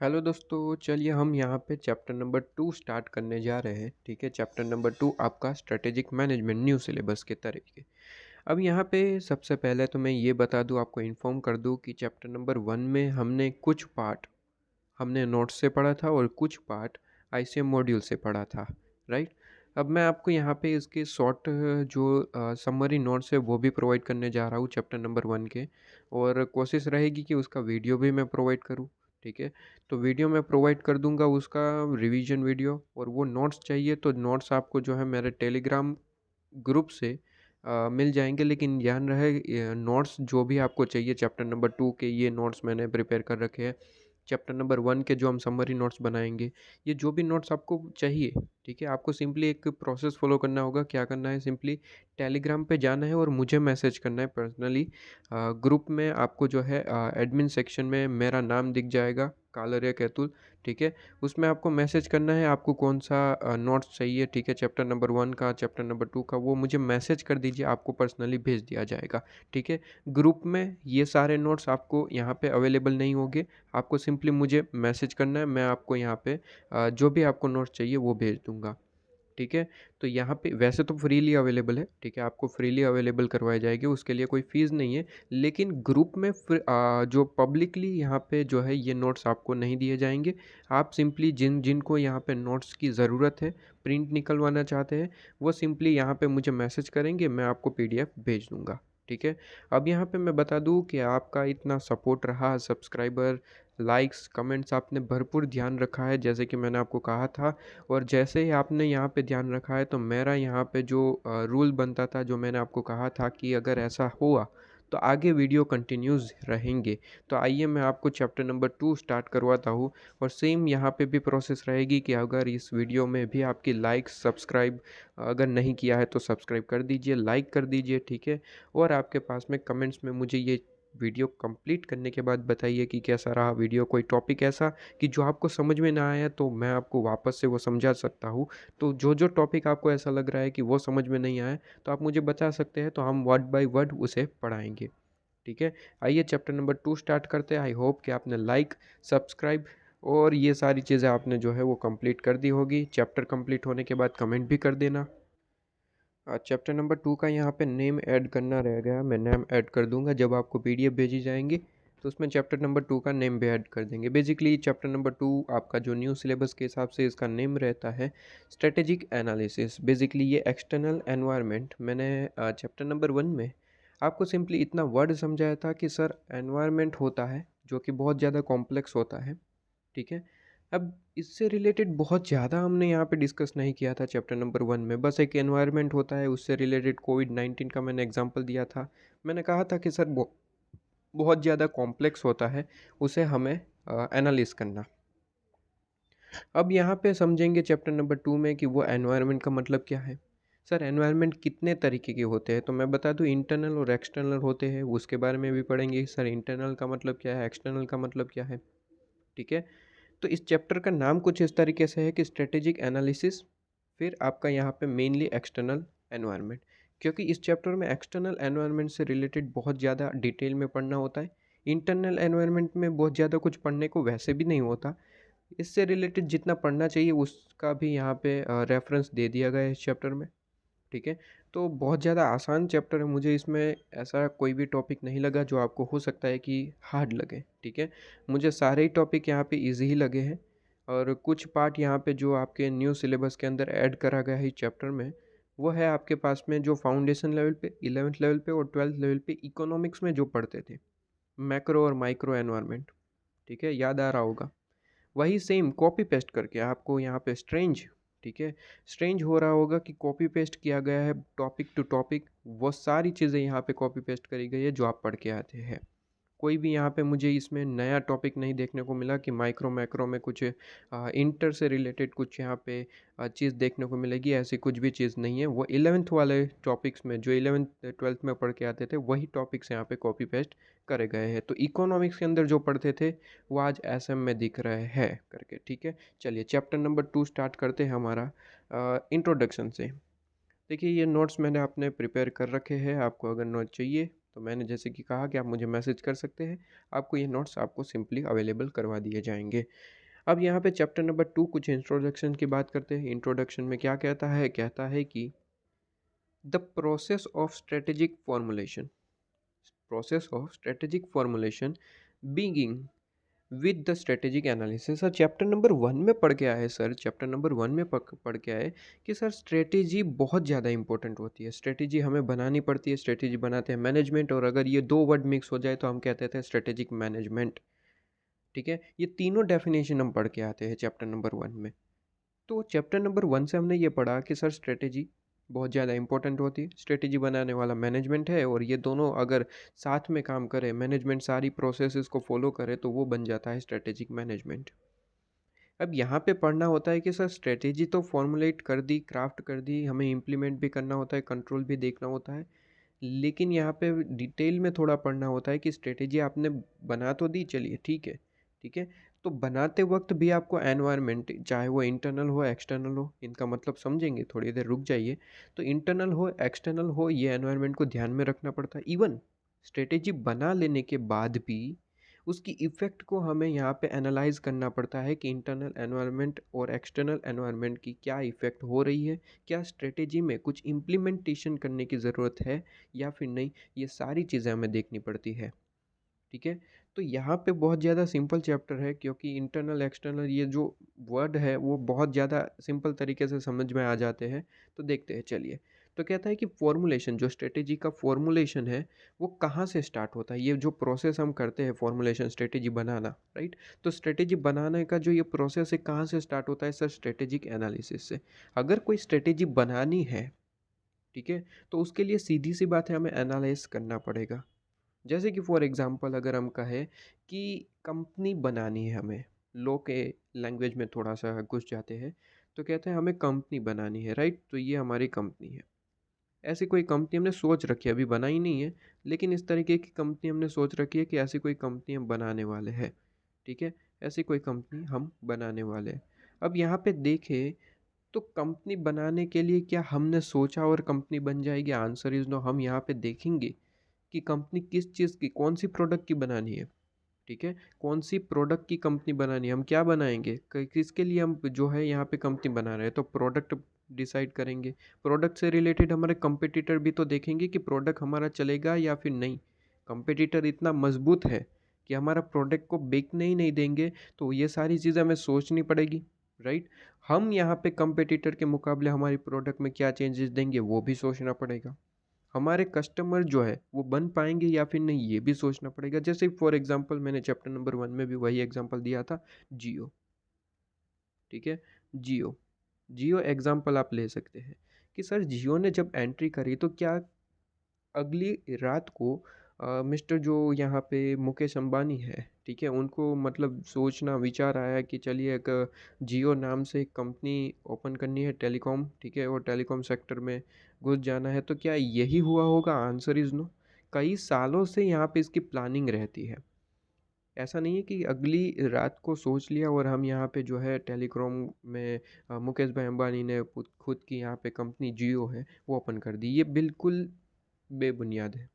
Hello दोस्तों, चलिए हम यहाँ पे चैप्टर नंबर 2 स्टार्ट करने जा रहे हैं। ठीक है, चैप्टर नंबर 2 आपका स्ट्रेटेजिक मैनेजमेंट न्यू सिलेबस के तरीके। अब यहाँ पे सबसे पहले तो मैं ये बता दूँ, आपको इन्फॉर्म कर दूँ कि चैप्टर नंबर 1 में हमने कुछ पार्ट हमने नोट्स से पढ़ा था और कुछ पार्ट आईसीएम मॉड्यूल से पढ़ा था, राइट। अब मैं आपको यहाँ पे इसके शॉर्ट जो समरी नोट्स है वो भी प्रोवाइड करने जा रहा हूँ चैप्टर नंबर 1 के, और कोशिश रहेगी कि उसका वीडियो भी मैं प्रोवाइड करूँ। ठीक है, तो वीडियो मैं प्रोवाइड कर दूंगा उसका रिवीजन वीडियो, और वो नोट्स चाहिए तो नोट्स आपको जो है मेरे टेलीग्राम ग्रुप से मिल जाएंगे। लेकिन ध्यान रहे, नोट्स जो भी आपको चाहिए चैप्टर नंबर 2 के, ये नोट्स मैंने प्रिपेयर कर रखे हैं। चैप्टर नंबर 1 के जो हम समरी नोट्स बनाएंगे, ये जो भी नोट्स आपको चाहिए, ठीक है, आपको सिंपली एक प्रोसेस फॉलो करना होगा। क्या करना है, सिंपली टेलीग्राम पे जाना है और मुझे मैसेज करना है पर्सनली। ग्रुप में आपको जो है एडमिन सेक्शन में मेरा नाम दिख जाएगा, कालरिया कैतुल। ठीक है, उसमें आपको मैसेज करना है आपको कौन सा नोट्स चाहिए। ठीक है, चैप्टर नंबर 1 का, चैप्टर नंबर 2 का, वो मुझे मैसेज कर दीजिए, आपको पर्सनली भेज दिया जाएगा। ठीक है, ग्रुप में ये सारे नोट्स आपको यहाँ पे अवेलेबल नहीं होंगे। आपको सिंपली मुझे मैसेज करना है, मैं आपको यहाँ पे जो भी आपको नोट्स चाहिए वो भेज दूँगा। ठीक है, तो यहाँ पे वैसे तो फ्रीली अवेलेबल है। ठीक है, आपको फ्रीली अवेलेबल करवाई जाएगी, उसके लिए कोई फ़ीस नहीं है। लेकिन ग्रुप में जो पब्लिकली यहाँ पे जो है ये नोट्स आपको नहीं दिए जाएंगे। आप सिंपली जिनको यहाँ पे नोट्स की ज़रूरत है, प्रिंट निकलवाना चाहते हैं, वो सिंपली यहाँ पे मुझे मैसेज करेंगे, मैं आपको पीडीएफ भेज दूँगा। ठीक है, अब यहाँ पे मैं बता दूँ कि आपका इतना सपोर्ट रहा, सब्सक्राइबर, लाइक्स, कमेंट्स, आपने भरपूर ध्यान रखा है जैसे कि मैंने आपको कहा था। और जैसे ही आपने यहाँ पे ध्यान रखा है, तो मेरा यहाँ पे जो रूल बनता था, जो मैंने आपको कहा था कि अगर ऐसा हुआ तो आगे वीडियो कंटिन्यूज रहेंगे। तो आइए मैं आपको चैप्टर नंबर 2 स्टार्ट करवाता हूँ। और सेम यहाँ पे भी प्रोसेस रहेगी कि अगर इस वीडियो में भी आपकी लाइक सब्सक्राइब अगर नहीं किया है तो सब्सक्राइब कर दीजिए, लाइक कर दीजिए। ठीक है, और आपके पास में कमेंट्स में मुझे ये वीडियो कंप्लीट करने के बाद बताइए कि कैसा रहा वीडियो। कोई टॉपिक ऐसा कि जो आपको समझ में ना आया तो मैं आपको वापस से वो समझा सकता हूँ। तो जो जो टॉपिक आपको ऐसा लग रहा है कि वो समझ में नहीं आया, तो आप मुझे बता सकते हैं, तो हम वर्ड बाय वर्ड उसे पढ़ाएंगे। ठीक है, आइए चैप्टर नंबर 2 स्टार्ट करते हैं। आई होप कि आपने लाइक, सब्सक्राइब और ये सारी चीज़ें आपने जो है वो कंप्लीट कर दी होगी। चैप्टर कंप्लीट होने के बाद कमेंट भी कर देना। चैप्टर नंबर 2 का यहाँ पे नेम ऐड करना रह गया, मैं नेम ऐड कर दूंगा जब आपको पीडीएफ भेजी जाएंगी, तो उसमें चैप्टर नंबर 2 का नेम भी ऐड कर देंगे। बेसिकली चैप्टर नंबर 2 आपका जो न्यू सिलेबस के हिसाब से इसका नेम रहता है स्ट्रेटेजिक एनालिसिस। बेसिकली ये एक्सटर्नल एनवायरनमेंट, मैंने चैप्टर नंबर 1 में आपको सिंपली इतना वर्ड समझाया था कि सर एनवायरनमेंट होता है जो कि बहुत ज़्यादा कॉम्प्लेक्स होता है। ठीक है, अब इससे रिलेटेड बहुत ज़्यादा हमने यहाँ पे डिस्कस नहीं किया था चैप्टर नंबर 1 में। बस एक एनवायरनमेंट होता है, उससे रिलेटेड कोविड-19 का मैंने एग्जांपल दिया था। मैंने कहा था कि सर बहुत ज़्यादा कॉम्प्लेक्स होता है, उसे हमें एनालिस करना। अब यहाँ पे समझेंगे चैप्टर नंबर 2 में कि वो एनवायरनमेंट का मतलब क्या है। सर एनवायरनमेंट कितने तरीके के होते हैं, तो मैं बता दूँ इंटरनल और एक्सटर्नल होते हैं, उसके बारे में भी पढ़ेंगे। सर इंटरनल का मतलब क्या है, एक्सटर्नल का मतलब क्या है। ठीक है, तो इस चैप्टर का नाम कुछ इस तरीके से है कि स्ट्रेटेजिक एनालिसिस, फिर आपका यहाँ पे मेनली एक्सटर्नल एनवायरनमेंट। क्योंकि इस चैप्टर में एक्सटर्नल एनवायरनमेंट से रिलेटेड बहुत ज़्यादा डिटेल में पढ़ना होता है। इंटरनल एनवायरनमेंट में बहुत ज़्यादा कुछ पढ़ने को वैसे भी नहीं होता। इससे रिलेटेड जितना पढ़ना चाहिए उसका भी यहाँ पे रेफरेंस दे दिया गया है इस चैप्टर में। ठीक है, तो बहुत ज़्यादा आसान चैप्टर है, मुझे इसमें ऐसा कोई भी टॉपिक नहीं लगा जो आपको हो सकता है कि हार्ड लगे। ठीक है, मुझे सारे ही टॉपिक यहाँ पे इजी ही लगे हैं। और कुछ पार्ट यहाँ पे जो आपके न्यू सिलेबस के अंदर ऐड करा गया है इस चैप्टर में, वो है आपके पास में जो फाउंडेशन लेवल पे, 11th लेवल पे और 12th लेवल पे इकोनॉमिक्स में जो पढ़ते थे, मैक्रो और माइक्रो एनवायरनमेंट। ठीक है, याद आ रहा होगा। वही सेम कॉपी पेस्ट करके आपको यहाँ पे स्ट्रेंज, ठीक है, स्ट्रेंज हो रहा होगा कि कॉपी पेस्ट किया गया है टॉपिक टू टॉपिक। वो सारी चीज़ें यहाँ पे कॉपी पेस्ट करी गई है जो आप पढ़ के आते हैं। कोई भी यहाँ पे मुझे इसमें नया टॉपिक नहीं देखने को मिला कि माइक्रो मैक्रो में कुछ इंटर से रिलेटेड कुछ यहाँ पे चीज़ देखने को मिलेगी। ऐसी कुछ भी चीज़ नहीं है। वो 11th वाले टॉपिक्स में जो 11th 12th में पढ़ के आते थे, वही टॉपिक्स यहाँ पे कॉपी पेस्ट करे गए हैं। तो इकोनॉमिक्स के अंदर जो पढ़ते थे वो आज एसएम में दिख रहे हैं करके। ठीक है, चलिए चैप्टर नंबर 2 स्टार्ट करते हैं हमारा इंट्रोडक्शन से। देखिए ये नोट्स मैंने अपने प्रिपेयर कर रखे हैं, आपको अगर नोट चाहिए तो मैंने जैसे कि कहा कि आप मुझे मैसेज कर सकते हैं, आपको ये नोट्स आपको सिंपली अवेलेबल करवा दिए जाएँगे। अब यहाँ पे चैप्टर नंबर 2 कुछ इंट्रोडक्शन की बात करते हैं। इंट्रोडक्शन में क्या कहता है? कहता है कि the process of strategic formulation, process of strategic formulation begin with the strategic analysis. Sir chapter number 1 में पढ़ के आए सर, चैप्टर नंबर 1 में पढ़ के आए कि सर स्ट्रेटेजी बहुत ज़्यादा इंपॉर्टेंट होती है। स्ट्रेटेजी हमें बनानी पड़ती है, स्ट्रेटेजी बनाते हैं मैनेजमेंट, और अगर ये 2 वर्ड मिक्स हो जाए तो हम कहते थे स्ट्रेटेजिक मैनेजमेंट। ठीक है, ये तीनों डेफिनेशन हम पढ़ के आते हैं चैप्टर नंबर 1 में। तो चैप्टर नंबर 1 से हमने ये पढ़ा कि सर स्ट्रेटेजी बहुत ज़्यादा इंपॉर्टेंट होती है, स्ट्रेटेजी बनाने वाला मैनेजमेंट है, और ये दोनों अगर साथ में काम करें, मैनेजमेंट सारी प्रोसेसेस को फॉलो करे, तो वो बन जाता है स्ट्रेटेजिक मैनेजमेंट। अब यहाँ पे पढ़ना होता है कि सर स्ट्रेटेजी तो फॉर्मुलेट कर दी, क्राफ्ट कर दी, हमें इम्प्लीमेंट भी करना होता है, कंट्रोल भी देखना होता है, लेकिन यहाँ पे डिटेल में थोड़ा पढ़ना होता है कि स्ट्रेटेजी आपने बना तो दी, चलिए ठीक है, ठीक है, तो बनाते वक्त भी आपको एनवायरनमेंट, चाहे वो इंटरनल हो एक्सटर्नल हो, इनका मतलब समझेंगे, थोड़ी देर रुक जाइए। तो इंटरनल हो एक्सटर्नल हो, ये एनवायरनमेंट को ध्यान में रखना पड़ता है। इवन स्ट्रेटेजी बना लेने के बाद भी उसकी इफ़ेक्ट को हमें यहाँ पे एनालाइज करना पड़ता है कि इंटरनल एनवायरनमेंट और एक्सटर्नल एनवायरनमेंट की क्या इफ़ेक्ट हो रही है, क्या स्ट्रेटेजी में कुछ इम्प्लीमेंटेशन करने की ज़रूरत है या फिर नहीं, ये सारी चीज़ें हमें देखनी पड़ती है। ठीक है, तो यहाँ पे बहुत ज़्यादा सिंपल चैप्टर है, क्योंकि इंटरनल एक्सटर्नल ये जो वर्ड है वो बहुत ज़्यादा सिंपल तरीके से समझ में आ जाते हैं। तो देखते हैं, चलिए। तो कहता है कि फॉर्मुलेशन, जो स्ट्रेटेजी का फॉर्मुलेशन है वो कहाँ से स्टार्ट होता है, ये जो प्रोसेस हम करते हैं फॉर्मुलेशन स्ट्रेटेजी बनाना, राइट। तो स्ट्रेटेजी बनाने का जो ये प्रोसेस है कहाँ से स्टार्ट होता है सर? स्ट्रेटेजिक एनालिसिस से। अगर कोई स्ट्रेटेजी बनानी है, ठीक है, तो उसके लिए सीधी सी बात है, हमें एनालाइज करना पड़ेगा। जैसे कि फॉर एग्जांपल अगर हम कहें कि कंपनी बनानी है हमें, लो के लैंग्वेज में थोड़ा सा घुस जाते हैं, तो कहते हैं हमें कंपनी बनानी है, राइट। तो ये हमारी कंपनी है, ऐसी कोई कंपनी हमने सोच रखी है, अभी बनाई नहीं है, लेकिन इस तरीके की कंपनी हमने सोच रखी है कि ऐसी कोई कंपनी हम बनाने वाले हैं। ठीक है, ऐसी कोई कंपनी हम बनाने वाले हैं। अब यहाँ पे देखें तो कंपनी बनाने के लिए क्या हमने सोचा और कंपनी बन जाएगी? Answer is no. हम यहाँ पे देखेंगे कि कंपनी किस चीज़ की, कौन सी प्रोडक्ट की बनानी है। ठीक है, कौन सी प्रोडक्ट की कंपनी बनानी है, हम क्या बनाएंगे, किसके लिए हम जो है यहाँ पे कंपनी बना रहे हैं, तो प्रोडक्ट डिसाइड करेंगे। प्रोडक्ट से रिलेटेड हमारे कंपटीटर भी तो देखेंगे कि प्रोडक्ट हमारा चलेगा या फिर नहीं। कंपटीटर इतना मजबूत है कि हमारा प्रोडक्ट को बेचने ही नहीं देंगे, तो ये सारी चीज़ें हमें सोचनी पड़ेगी, राइट। हम यहाँ पे कंपटीटर के मुकाबले हमारी प्रोडक्ट में क्या चेंजेस देंगे वो भी सोचना पड़ेगा। हमारे कस्टमर जो है वो बन पाएंगे या फिर नहीं, ये भी सोचना पड़ेगा। जैसे फॉर एग्जांपल मैंने चैप्टर नंबर 1 में भी वही एग्जांपल दिया था, जियो। ठीक है, जियो, जियो एग्जांपल आप ले सकते हैं कि सर जियो ने जब एंट्री करी तो क्या अगली रात को मिस्टर जो यहाँ पे मुकेश अंबानी है, ठीक है, उनको मतलब सोचना विचार आया कि चलिए एक जियो नाम से एक कंपनी ओपन करनी है टेलीकॉम, ठीक है, और टेलीकॉम सेक्टर में घुस जाना है, तो क्या यही हुआ होगा? Answer is no. कई सालों से यहाँ पे इसकी प्लानिंग रहती है। ऐसा नहीं है कि अगली रात को सोच लिया और हम यहाँ पे जो है टेलीकॉम में मुकेश भाई अंबानी ने खुद खुद की यहाँ पे कंपनी जियो है वो ओपन कर दी। ये बिल्कुल बेबुनियाद है,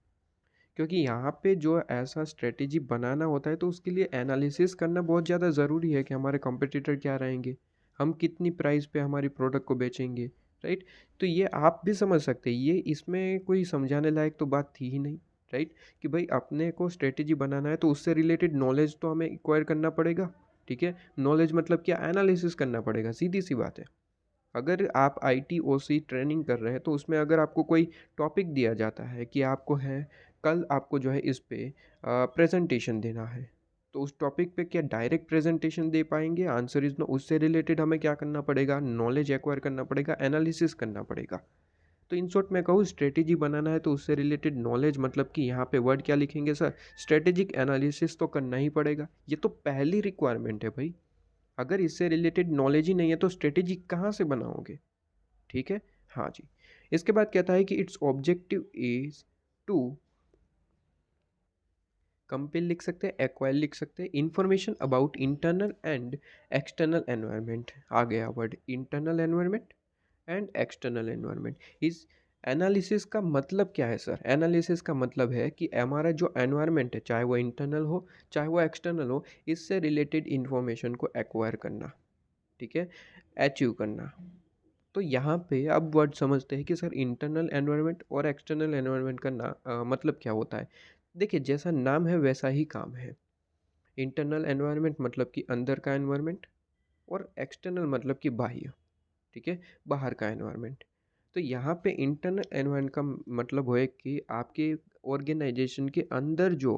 क्योंकि यहाँ पे जो ऐसा स्ट्रेटेजी बनाना होता है तो उसके लिए एनालिसिस करना बहुत ज़्यादा ज़रूरी है कि हमारे कॉम्पिटिटर क्या रहेंगे, हम कितनी प्राइस पे हमारी प्रोडक्ट को बेचेंगे, राइट। तो ये आप भी समझ सकते हैं, ये इसमें कोई समझाने लायक तो बात थी ही नहीं, राइट। कि भाई अपने को स्ट्रेटेजी बनाना है तो उससे रिलेटेड नॉलेज तो हमें एक्वायर करना पड़ेगा। ठीक है, नॉलेज मतलब क्या? एनालिसिस करना पड़ेगा, सीधी सी बात है। अगर आप ITOC ट्रेनिंग कर रहे हैं तो उसमें अगर आपको कोई टॉपिक दिया जाता है कि आपको है कल आपको जो है इस पे प्रेजेंटेशन देना है, तो उस टॉपिक पे क्या डायरेक्ट प्रेजेंटेशन दे पाएंगे? Answer is no. उससे रिलेटेड हमें क्या करना पड़ेगा? नॉलेज एक्वायर करना पड़ेगा, एनालिसिस करना पड़ेगा। तो इन शॉर्ट मैं कहूँ स्ट्रेटेजी बनाना है तो उससे रिलेटेड नॉलेज मतलब कि यहाँ पे वर्ड क्या लिखेंगे सर? स्ट्रेटेजिक एनालिसिस तो करना ही पड़ेगा, ये तो पहली रिक्वायरमेंट है भाई। अगर इससे रिलेटेड नॉलेज ही नहीं है तो स्ट्रेटेजी कहाँ से बनाओगे? ठीक है, हाँ जी। इसके बाद कहता है कि its objective is to compile लिख सकते हैं, एक्वायर लिख सकते हैं, information about internal and external environment. आ गया word internal environment and external environment. इज एनालिसिस का मतलब क्या है सर? एनालिसिस का मतलब है कि हमारा जो एनवायरनमेंट है, चाहे वो इंटरनल हो, चाहे वो एक्सटर्नल हो, इससे रिलेटेड इन्फॉर्मेशन को एक्वायर करना, ठीक है? अचीव करना। तो यहाँ पे अब वर्ड समझते हैं कि सर इंटरनल एनवायरनमेंट और एक्सटर्नल एनवायरनमेंट का मतलब क्या होता है? देखिए, जैसा नाम है वैसा ही काम है। इंटरनल एनवायरनमेंट मतलब कि अंदर का एनवायरनमेंट, और एक्सटर्नल मतलब कि बाह्य, ठीक है? बाहर का एनवायरनमेंट। तो यहाँ पे इंटरनल एनवायरनमेंट का मतलब है कि आपके ऑर्गेनाइजेशन के अंदर जो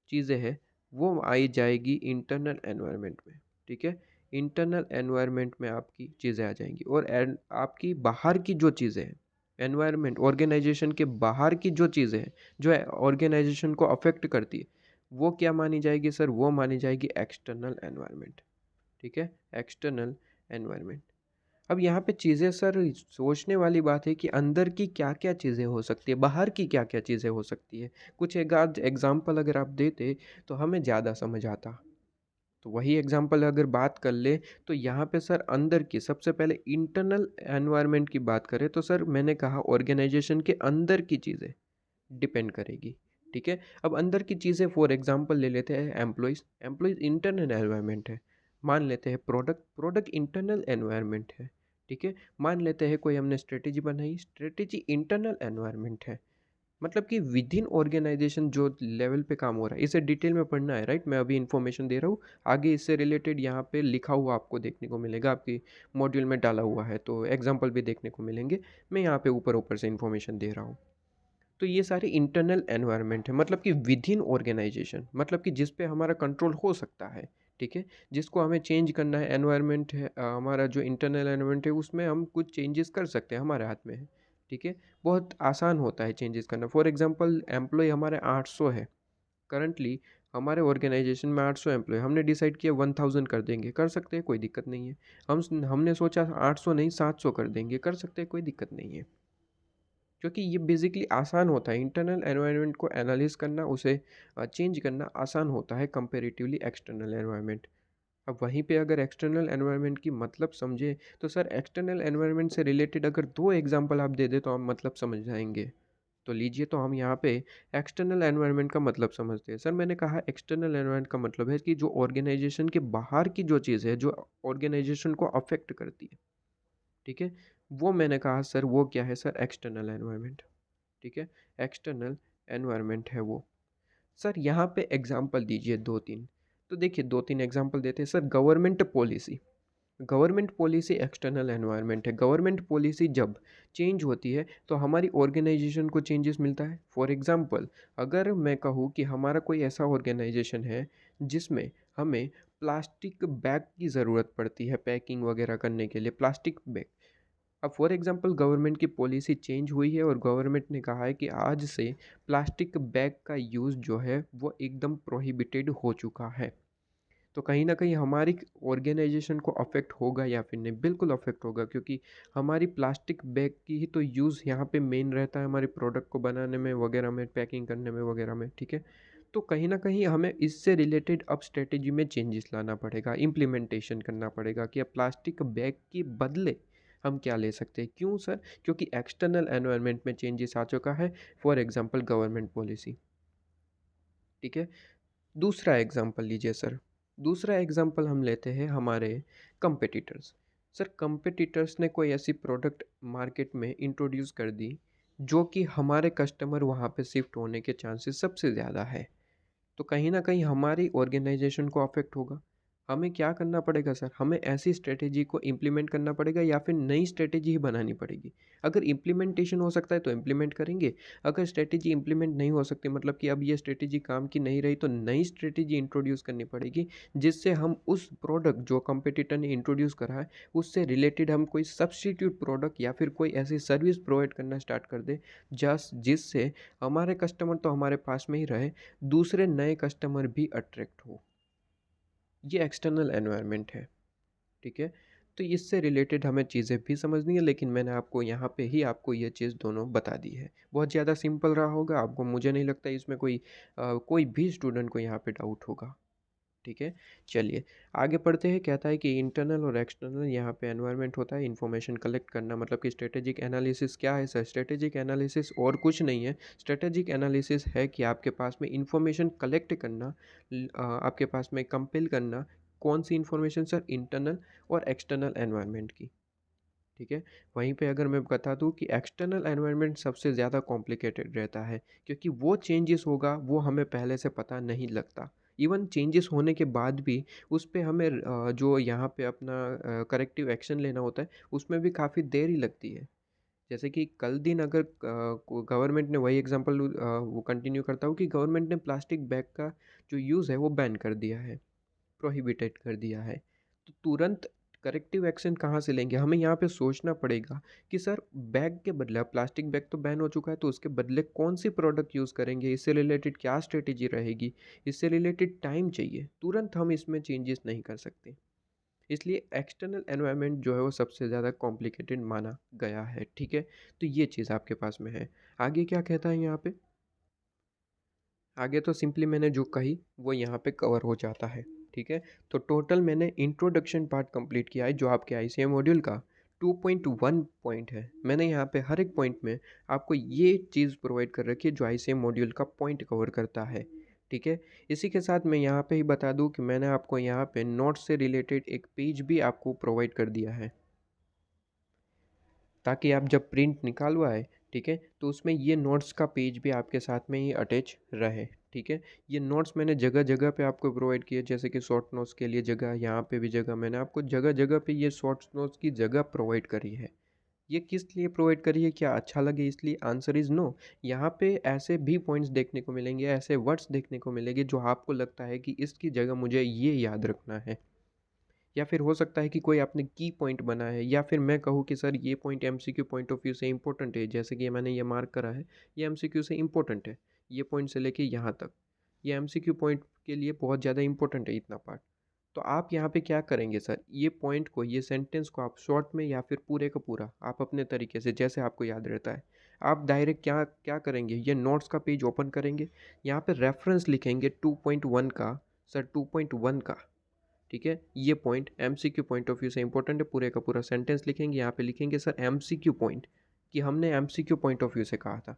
चीज़ें हैं वो आई जाएगी इंटरनल एनवायरनमेंट में, ठीक है? इंटरनल एनवायरनमेंट में आपकी चीज़ें आ जाएंगी, और आपकी बाहर की जो चीज़ें हैं, एनवायरनमेंट ऑर्गेनाइजेशन के बाहर की जो चीज़ें हैं जो ऑर्गेनाइजेशन को अफेक्ट करती है, वो क्या मानी जाएगी सर? वो मानी जाएगी एक्सटर्नल एनवायरनमेंट, ठीक है? External environment. अब यहाँ पे चीज़ें सर सोचने वाली बात है कि अंदर की क्या-क्या चीज़ें हो सकती है, बाहर की क्या-क्या चीज़ें हो सकती है। कुछ एक आध एग्ज़ाम्पल अगर आप देते तो हमें ज़्यादा समझ आता। तो वही एग्ज़ाम्पल अगर बात कर ले, तो यहाँ पे सर अंदर की सबसे पहले इंटरनल एनवायरनमेंट की बात करें तो सर मैंने कहा ऑर्गेनाइज़ेशन के अंदर की चीज़ें डिपेंड करेगी, ठीक है? अब अंदर की चीज़ें फॉर एग्ज़ाम्पल ले लेते हैं एम्प्लॉइज़, एम्प्लॉइज़ इंटरनल एनवायरनमेंट है। मान लेते हैं प्रोडक्ट, प्रोडक्ट इंटरनल एनवायरनमेंट है, ठीक है? मान लेते हैं कोई हमने स्ट्रैटेजी बनाई, स्ट्रैटेजी इंटरनल एनवायरनमेंट है। मतलब कि विदिन ऑर्गेनाइजेशन जो लेवल पे काम हो रहा है, इसे डिटेल में पढ़ना है, राइट? मैं अभी इन्फॉर्मेशन दे रहा हूँ, आगे इससे रिलेटेड यहाँ पे लिखा हुआ आपको देखने को मिलेगा, आपकी मॉड्यूल में डाला हुआ है, तो एग्जाम्पल भी देखने को मिलेंगे। मैं यहाँ पे ऊपर ऊपर से इन्फॉर्मेशन दे रहा हूँ। तो ये सारे इंटरनल एनवायरनमेंट है, मतलब कि विदिन ऑर्गेनाइजेशन, मतलब कि जिस पे हमारा कंट्रोल हो सकता है, ठीक है? जिसको हमें चेंज करना है, एनवायरनमेंट है हमारा जो इंटरनल एनवायरनमेंट है उसमें हम कुछ चेंजेस कर सकते हैं, हमारे हाथ में है, ठीक है? बहुत आसान होता है चेंजेस करना। फॉर एग्जांपल एम्प्लॉय हमारे 800 है करंटली, हमारे ऑर्गेनाइजेशन में 800 एम्प्लॉय, हमने डिसाइड किया 1000 कर देंगे, कर सकते हैं, कोई दिक्कत नहीं है। हमने सोचा 800 नहीं 700 कर देंगे, कर सकते हैं, कोई दिक्कत नहीं है। क्योंकि ये बेसिकली आसान होता है, इंटरनल एनवायरनमेंट को एनालिस करना, उसे चेंज करना आसान होता है कंपैरेटिवली एक्सटर्नल एनवायरनमेंट। अब वहीं पे अगर एक्सटर्नल एनवायरनमेंट की मतलब समझे, तो सर एक्सटर्नल एनवायरनमेंट से रिलेटेड अगर दो एग्जांपल आप दे दे तो हम मतलब समझ जाएंगे। तो लीजिए, तो हम यहाँ पे एक्सटर्नल एनवायरनमेंट का मतलब समझते हैं। सर मैंने कहा एक्सटर्नल एनवायरनमेंट का मतलब है कि जो ऑर्गेनाइजेशन के बाहर की जो चीज़ है जो ऑर्गेनाइजेशन को अफेक्ट करती है, ठीक है? वो मैंने कहा सर वो क्या है सर? एक्सटर्नल एनवायरनमेंट, ठीक है? एक्सटर्नल एनवायरनमेंट है वो। सर यहाँ पे एग्जांपल दीजिए 2-3। तो देखिए 2-3 एग्जांपल देते हैं sir. Government policy, government policy external environment है। गवर्नमेंट पॉलिसी जब चेंज होती है तो हमारी ऑर्गेनाइजेशन को चेंजेस मिलता है। फॉर एग्जांपल, अगर मैं कहूँ कि हमारा कोई ऐसा ऑर्गेनाइजेशन है जिसमें हमें प्लास्टिक बैग की ज़रूरत पड़ती है पैकिंग वगैरह करने के लिए, प्लास्टिक बैग। अब फॉर एग्जांपल गवर्नमेंट की पॉलिसी चेंज हुई है और गवर्नमेंट ने कहा है कि आज से प्लास्टिक बैग का यूज़ जो है वो एकदम प्रोहिबिटेड हो चुका है। तो कहीं न कहीं हमारी ऑर्गेनाइजेशन को अफ़ेक्ट होगा या फिर नहीं? बिल्कुल अफ़ेक्ट होगा, क्योंकि हमारी प्लास्टिक बैग की ही तो यूज़ यहाँ पे मेन रहता है हमारे प्रोडक्ट को बनाने में वगैरह में, पैकिंग करने में वगैरह में, ठीक है? तो कहीं न कहीं हमें इससे रिलेटेड अब स्ट्रैटेजी में चेंजेस लाना पड़ेगा, इम्प्लीमेंटेशन करना पड़ेगा कि अब प्लास्टिक बैग के बदले हम क्या ले सकते हैं। क्यों सर? क्योंकि एक्सटर्नल एनवायरनमेंट में चेंजेस आ चुका है, फॉर एग्ज़ाम्पल गवर्नमेंट पॉलिसी, ठीक है? दूसरा एग्जाम्पल लीजिए सर। दूसरा एग्जाम्पल हम लेते हैं हमारे कंपेटिटर्स। सर कंपेटिटर्स ने कोई ऐसी प्रोडक्ट मार्केट में इंट्रोड्यूस कर दी जो कि हमारे कस्टमर वहाँ पे शिफ्ट होने के चांसेस सबसे ज़्यादा है। तो कहीं न कहीं हमारी ऑर्गेनाइजेशन को अफ़ेक्ट होगा। हमें क्या करना पड़ेगा सर? हमें ऐसी स्ट्रैटेजी को इम्प्लीमेंट करना पड़ेगा या फिर नई स्ट्रैटेजी ही बनानी पड़ेगी। अगर इम्प्लीमेंटेशन हो सकता है तो इम्प्लीमेंट करेंगे, अगर स्ट्रैटेजी इम्प्लीमेंट नहीं हो सकती, मतलब कि अब ये स्ट्रैटेजी काम की नहीं रही, तो नई स्ट्रैटेजी इंट्रोड्यूस करनी पड़ेगी, जिससे हम उस प्रोडक्ट जो कॉम्पिटिटर ने इंट्रोड्यूस करा है, उससे रिलेटेड हम कोई सब्स्टिट्यूट प्रोडक्ट या फिर कोई ऐसी सर्विस प्रोवाइड करना स्टार्ट कर दें, जिससे हमारे कस्टमर तो हमारे पास में ही रहे, दूसरे नए कस्टमर भी अट्रैक्ट हो। ये एक्सटर्नल एनवायरनमेंट है, ठीक है? तो इससे रिलेटेड हमें चीज़ें भी समझनी है, लेकिन मैंने आपको यहाँ पे ही आपको ये चीज़ दोनों बता दी है। बहुत ज़्यादा सिंपल रहा होगा आपको, मुझे नहीं लगता इसमें कोई भी स्टूडेंट को यहाँ पे डाउट होगा, ठीक है। चलिए आगे पढ़ते हैं। कहता है कि इंटरनल और एक्सटर्नल यहाँ पे एनवायरनमेंट होता है इन्फॉर्मेशन कलेक्ट करना, मतलब कि स्ट्रेटेजिक एनालिसिस क्या है सर? स्ट्रेटेजिक एनालिसिस और कुछ नहीं है। स्ट्रेटेजिक एनालिसिस है कि आपके पास में इंफॉर्मेशन कलेक्ट करना, आपके पास में कंपेल करना। कौन सी इंफॉर्मेशन सर? इंटरनल और एक्सटर्नल एनवायरनमेंट की। ठीक है। वहीं पे अगर मैं बता दूं कि एक्सटर्नल एनवायरनमेंट सबसे ज़्यादा कॉम्प्लिकेटेड रहता है, क्योंकि वो चेंजेस होगा वो हमें पहले से पता नहीं लगता। इवन चेंजेस होने के बाद भी उस पे हमें जो यहाँ पे अपना करेक्टिव एक्शन लेना होता है उसमें भी काफ़ी देर ही लगती है। जैसे कि कल दिन अगर गवर्नमेंट ने, वही एग्जांपल वो कंटिन्यू करता हूँ, कि गवर्नमेंट ने प्लास्टिक बैग का जो यूज़ है वो बैन कर दिया है, प्रोहिबिटेड कर दिया है, तो तुरंत करेक्टिव एक्शन कहाँ से लेंगे? हमें यहाँ पे सोचना पड़ेगा कि सर बैग के बदले, अब प्लास्टिक बैग तो बैन हो चुका है तो उसके बदले कौन सी प्रोडक्ट यूज़ करेंगे, इससे रिलेटेड क्या स्ट्रेटेजी रहेगी, इससे रिलेटेड टाइम चाहिए, तुरंत हम इसमें चेंजेस नहीं कर सकते। इसलिए एक्सटर्नल एनवायरनमेंट जो है वो सबसे ज़्यादा कॉम्प्लिकेटेड माना गया है। ठीक है। तो ये चीज़ आपके पास में है। आगे क्या कहता है यहाँ पे? आगे तो सिंपली मैंने जो कही वो यहाँ पे कवर हो जाता है। ठीक है। तो टोटल मैंने इंट्रोडक्शन पार्ट कंप्लीट किया है जो आपके आईसीएम मॉड्यूल का 2.1 पॉइंट है। मैंने यहाँ पे हर एक पॉइंट में आपको ये चीज़ प्रोवाइड कर रखी है जो आईसीएम मॉड्यूल का पॉइंट कवर करता है। ठीक है। इसी के साथ मैं यहाँ पे ही बता दूँ कि मैंने आपको यहाँ पे नोट्स से रिलेटेड एक पेज भी आपको प्रोवाइड कर दिया है, ताकि आप जब प्रिंट निकालवाए, ठीक है, तो उसमें ये नोट्स का पेज भी आपके साथ में ही अटैच रहे। ठीक है। ये नोट्स मैंने जगह जगह पे आपको प्रोवाइड किए, जैसे कि शॉर्ट नोट्स के लिए जगह, यहाँ पे भी जगह, मैंने आपको जगह जगह पे ये शॉर्ट नोट्स की जगह प्रोवाइड करी है। ये किस लिए प्रोवाइड करी है? क्या अच्छा लगे इसलिए? Answer is no. यहाँ पे ऐसे भी पॉइंट्स देखने को मिलेंगे, ऐसे वर्ड्स देखने को मिलेंगे जो आपको लगता है कि इसकी जगह मुझे ये याद रखना है, या फिर हो सकता है कि कोई आपने की पॉइंट बना है, या फिर मैं कहूँ कि सर ये point MCQ point of view से इंपॉर्टेंट है, जैसे कि मैंने ये मार्क करा है, ये एमसीक्यू से इंपॉर्टेंट है, ये पॉइंट से लेके यहाँ तक, ये एमसीक्यू पॉइंट के लिए बहुत ज़्यादा इंपॉर्टेंट है इतना पार्ट। तो आप यहाँ पे क्या करेंगे सर? ये पॉइंट को, ये सेंटेंस को आप शॉर्ट में या फिर पूरे का पूरा आप अपने तरीके से जैसे आपको याद रहता है, आप डायरेक्ट क्या क्या करेंगे, ये नोट्स का पेज ओपन करेंगे, यहाँ पे रेफरेंस लिखेंगे 2.1 का, सर 2.1 का। ठीक है। ये point MCQ point of view से इंपॉर्टेंट है, पूरे का पूरा सेंटेंस लिखेंगे, यहाँ पे लिखेंगे सर एमसीक्यू पॉइंट, कि हमने एमसीक्यू पॉइंट ऑफ व्यू से कहा था।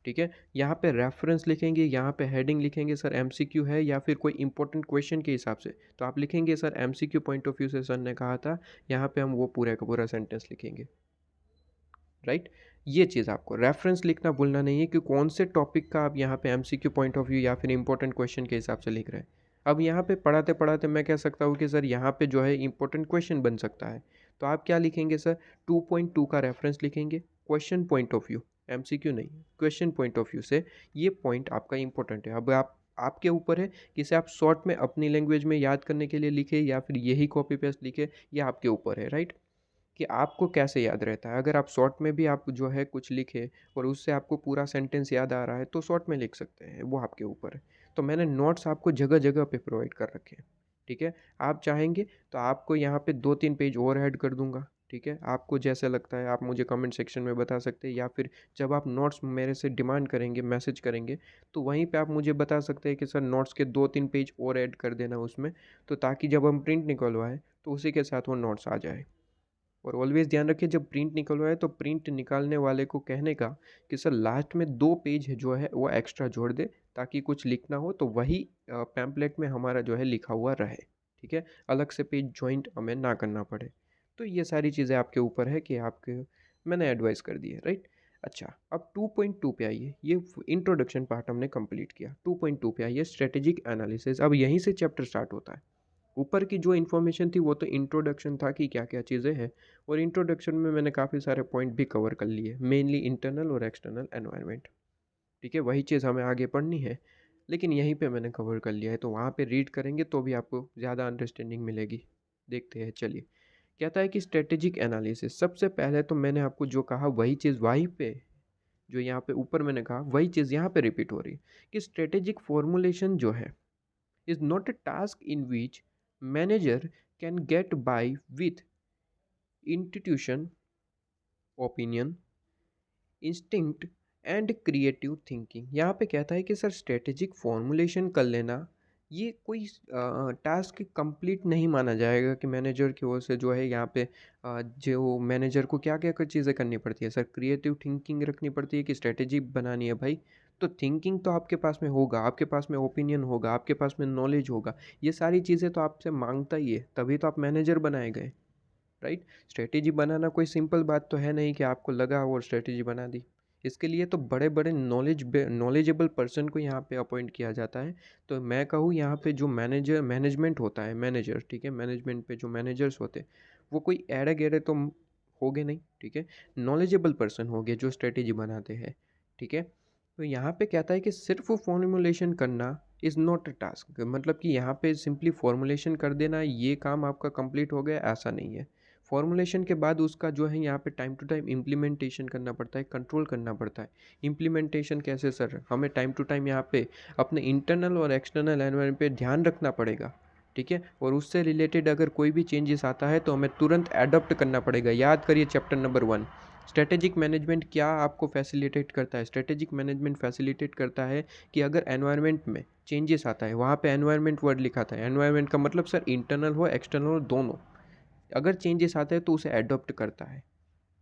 ठीक है। यहाँ पे रेफरेंस लिखेंगे, यहाँ पे हेडिंग लिखेंगे सर एमसीक्यू है या फिर कोई इंपॉर्टेंट क्वेश्चन के हिसाब से, तो आप लिखेंगे sir MCQ point of view से सर ने कहा था, यहाँ पे हम वो पूरे का पूरा सेंटेंस लिखेंगे। राइट। ये चीज़ आपको रेफरेंस लिखना भूलना नहीं है कि कौन से टॉपिक का आप यहाँ पे एमसीक्यू पॉइंट ऑफ व्यू या फिर इंपॉर्टेंट क्वेश्चन के हिसाब से लिख रहे हैं। अब यहाँ पे पढ़ाते पढ़ाते मैं कह सकता हूँ कि सर यहाँ पे जो है इंपॉर्टेंट क्वेश्चन बन सकता है, तो आप क्या लिखेंगे सर? 2.2 का रेफरेंस लिखेंगे, question point of view, MCQ नहीं, क्वेश्चन पॉइंट ऑफ व्यू से ये पॉइंट आपका इंपॉर्टेंट है। अब आप, आपके ऊपर है कि इसे आप शॉर्ट में अपनी लैंग्वेज में याद करने के लिए लिखे या फिर यही कॉपी पेस्ट लिखे, ये आपके ऊपर है। राइट। कि आपको कैसे याद रहता है। अगर आप शॉर्ट में भी आप जो है कुछ लिखे और उससे आपको पूरा सेंटेंस याद आ रहा है तो शॉर्ट में लिख सकते हैं, वो आपके ऊपर है। तो मैंने नोट्स आपको जगह जगह पे प्रोवाइड कर रखे हैं। ठीक है। आप चाहेंगे तो आपको यहाँ पे 2-3 पेज और ऐड कर दूंगा। ठीक है। आपको जैसे लगता है आप मुझे कमेंट सेक्शन में बता सकते हैं, या फिर जब आप नोट्स मेरे से डिमांड करेंगे, मैसेज करेंगे, तो वहीं पे आप मुझे बता सकते हैं कि सर नोट्स के 2-3 पेज और ऐड कर देना उसमें, तो ताकि जब हम प्रिंट निकलवाएं तो उसी के साथ वो नोट्स आ जाए। और ऑलवेज ध्यान रखिए जब प्रिंट निकलवाए तो प्रिंट निकालने वाले को कहने का कि सर लास्ट में 2 पेज जो है वो एक्स्ट्रा जोड़ दे, ताकि कुछ लिखना हो तो वही पैम्पलेट में हमारा जो है लिखा हुआ रहे। ठीक है। अलग से पेज जॉइंट हमें ना करना पड़े। तो ये सारी चीज़ें आपके ऊपर है कि आपके, मैंने एडवाइस कर दी है। राइट। अच्छा, अब 2.2 पे आइए। ये इंट्रोडक्शन पार्ट हमने कंप्लीट किया। 2.2 पे आइए, स्ट्रेटेजिक एनालिसिस। अब यहीं से चैप्टर स्टार्ट होता है। ऊपर की जो इन्फॉर्मेशन थी वो तो इंट्रोडक्शन था कि क्या क्या चीज़ें हैं, और इंट्रोडक्शन में मैंने काफ़ी सारे पॉइंट भी कवर कर लिए, मेनली इंटरनल और एक्सटर्नल एनवायरनमेंट। ठीक है। वही चीज़ हमें आगे पढ़नी है, लेकिन यहीं पे मैंने कवर कर लिया है, तो वहाँ पे रीड करेंगे तो भी आपको ज़्यादा अंडरस्टैंडिंग मिलेगी। देखते हैं। चलिए, कहता है कि स्ट्रेटेजिक एनालिसिस, सबसे पहले तो मैंने आपको जो कहा वही चीज़ वहीं पे, जो यहाँ पे ऊपर मैंने कहा वही चीज़ यहाँ पे रिपीट हो रही है, कि स्ट्रेटेजिक फॉर्मुलेशन जो है is not a task in which manager can get by with intuition, opinion, instinct and creative thinking. यहाँ पे कहता है कि सर स्ट्रेटेजिक फॉर्मुलेशन कर लेना ये कोई टास्क कंप्लीट नहीं माना जाएगा कि मैनेजर की ओर से जो है यहाँ पे जो मैनेजर को क्या-क्या चीज़ें करनी पड़ती है। सर क्रिएटिव थिंकिंग रखनी पड़ती है कि स्ट्रैटेजी बनानी है भाई, तो थिंकिंग तो आपके पास में होगा, आपके पास में ओपिनियन होगा, आपके पास में नॉलेज होगा। ये सारी चीज़ें तो आपसे माँगता ही है, तभी तो आप मैनेजर बनाए गए। राइट। स्ट्रेटेजी बनाना कोई सिंपल बात तो है नहीं कि आपको लगा और स्ट्रेटेजी बना दी। इसके लिए तो बड़े बड़े नॉलेजेबल पर्सन को यहाँ पे अपॉइंट किया जाता है। तो मैं कहूँ यहाँ पे जो मैनेजमेंट होता है, मैनेजर, ठीक है, मैनेजमेंट पे जो मैनेजर्स होते हैं वो कोई एड़े गेड़े तो हो गए नहीं, ठीक है, नॉलेजेबल पर्सन हो गए जो स्ट्रेटेजी बनाते हैं, ठीक है। तो यहाँ पे कहता है कि सिर्फ फॉर्मुलेशन करना इज़ नॉट अ टास्क, मतलब कि यहाँ पे सिंपली फॉर्मुलेशन कर देना ये काम आपका कंप्लीट हो गया, ऐसा नहीं है। फॉर्मुलेशन के बाद उसका जो है यहाँ पे टाइम टू टाइम इम्प्लीमेंटेशन करना पड़ता है, कंट्रोल करना पड़ता है। इम्प्लीमेंटेशन कैसे सर? हमें टाइम टू टाइम यहाँ पे अपने इंटरनल और एक्सटर्नल एनवायरनमेंट पे ध्यान रखना पड़ेगा, ठीक है, और उससे रिलेटेड अगर कोई भी चेंजेस आता है तो हमें तुरंत एडॉप्ट करना पड़ेगा। याद करिए चैप्टर नंबर 1। स्ट्रेटेजिक मैनेजमेंट क्या आपको फैसिलिटेट करता है? स्ट्रेटेजिक मैनेजमेंट फैसिलिटेट करता है कि अगर एनवायरनमेंट में चेंजेस आता है, वहाँ पे एनवायरनमेंट वर्ड लिखा था, एनवायरनमेंट का मतलब सर इंटरनल हो एक्सटर्नल हो दोनों, अगर चेंजेस आते हैं तो उसे एडॉप्ट करता है,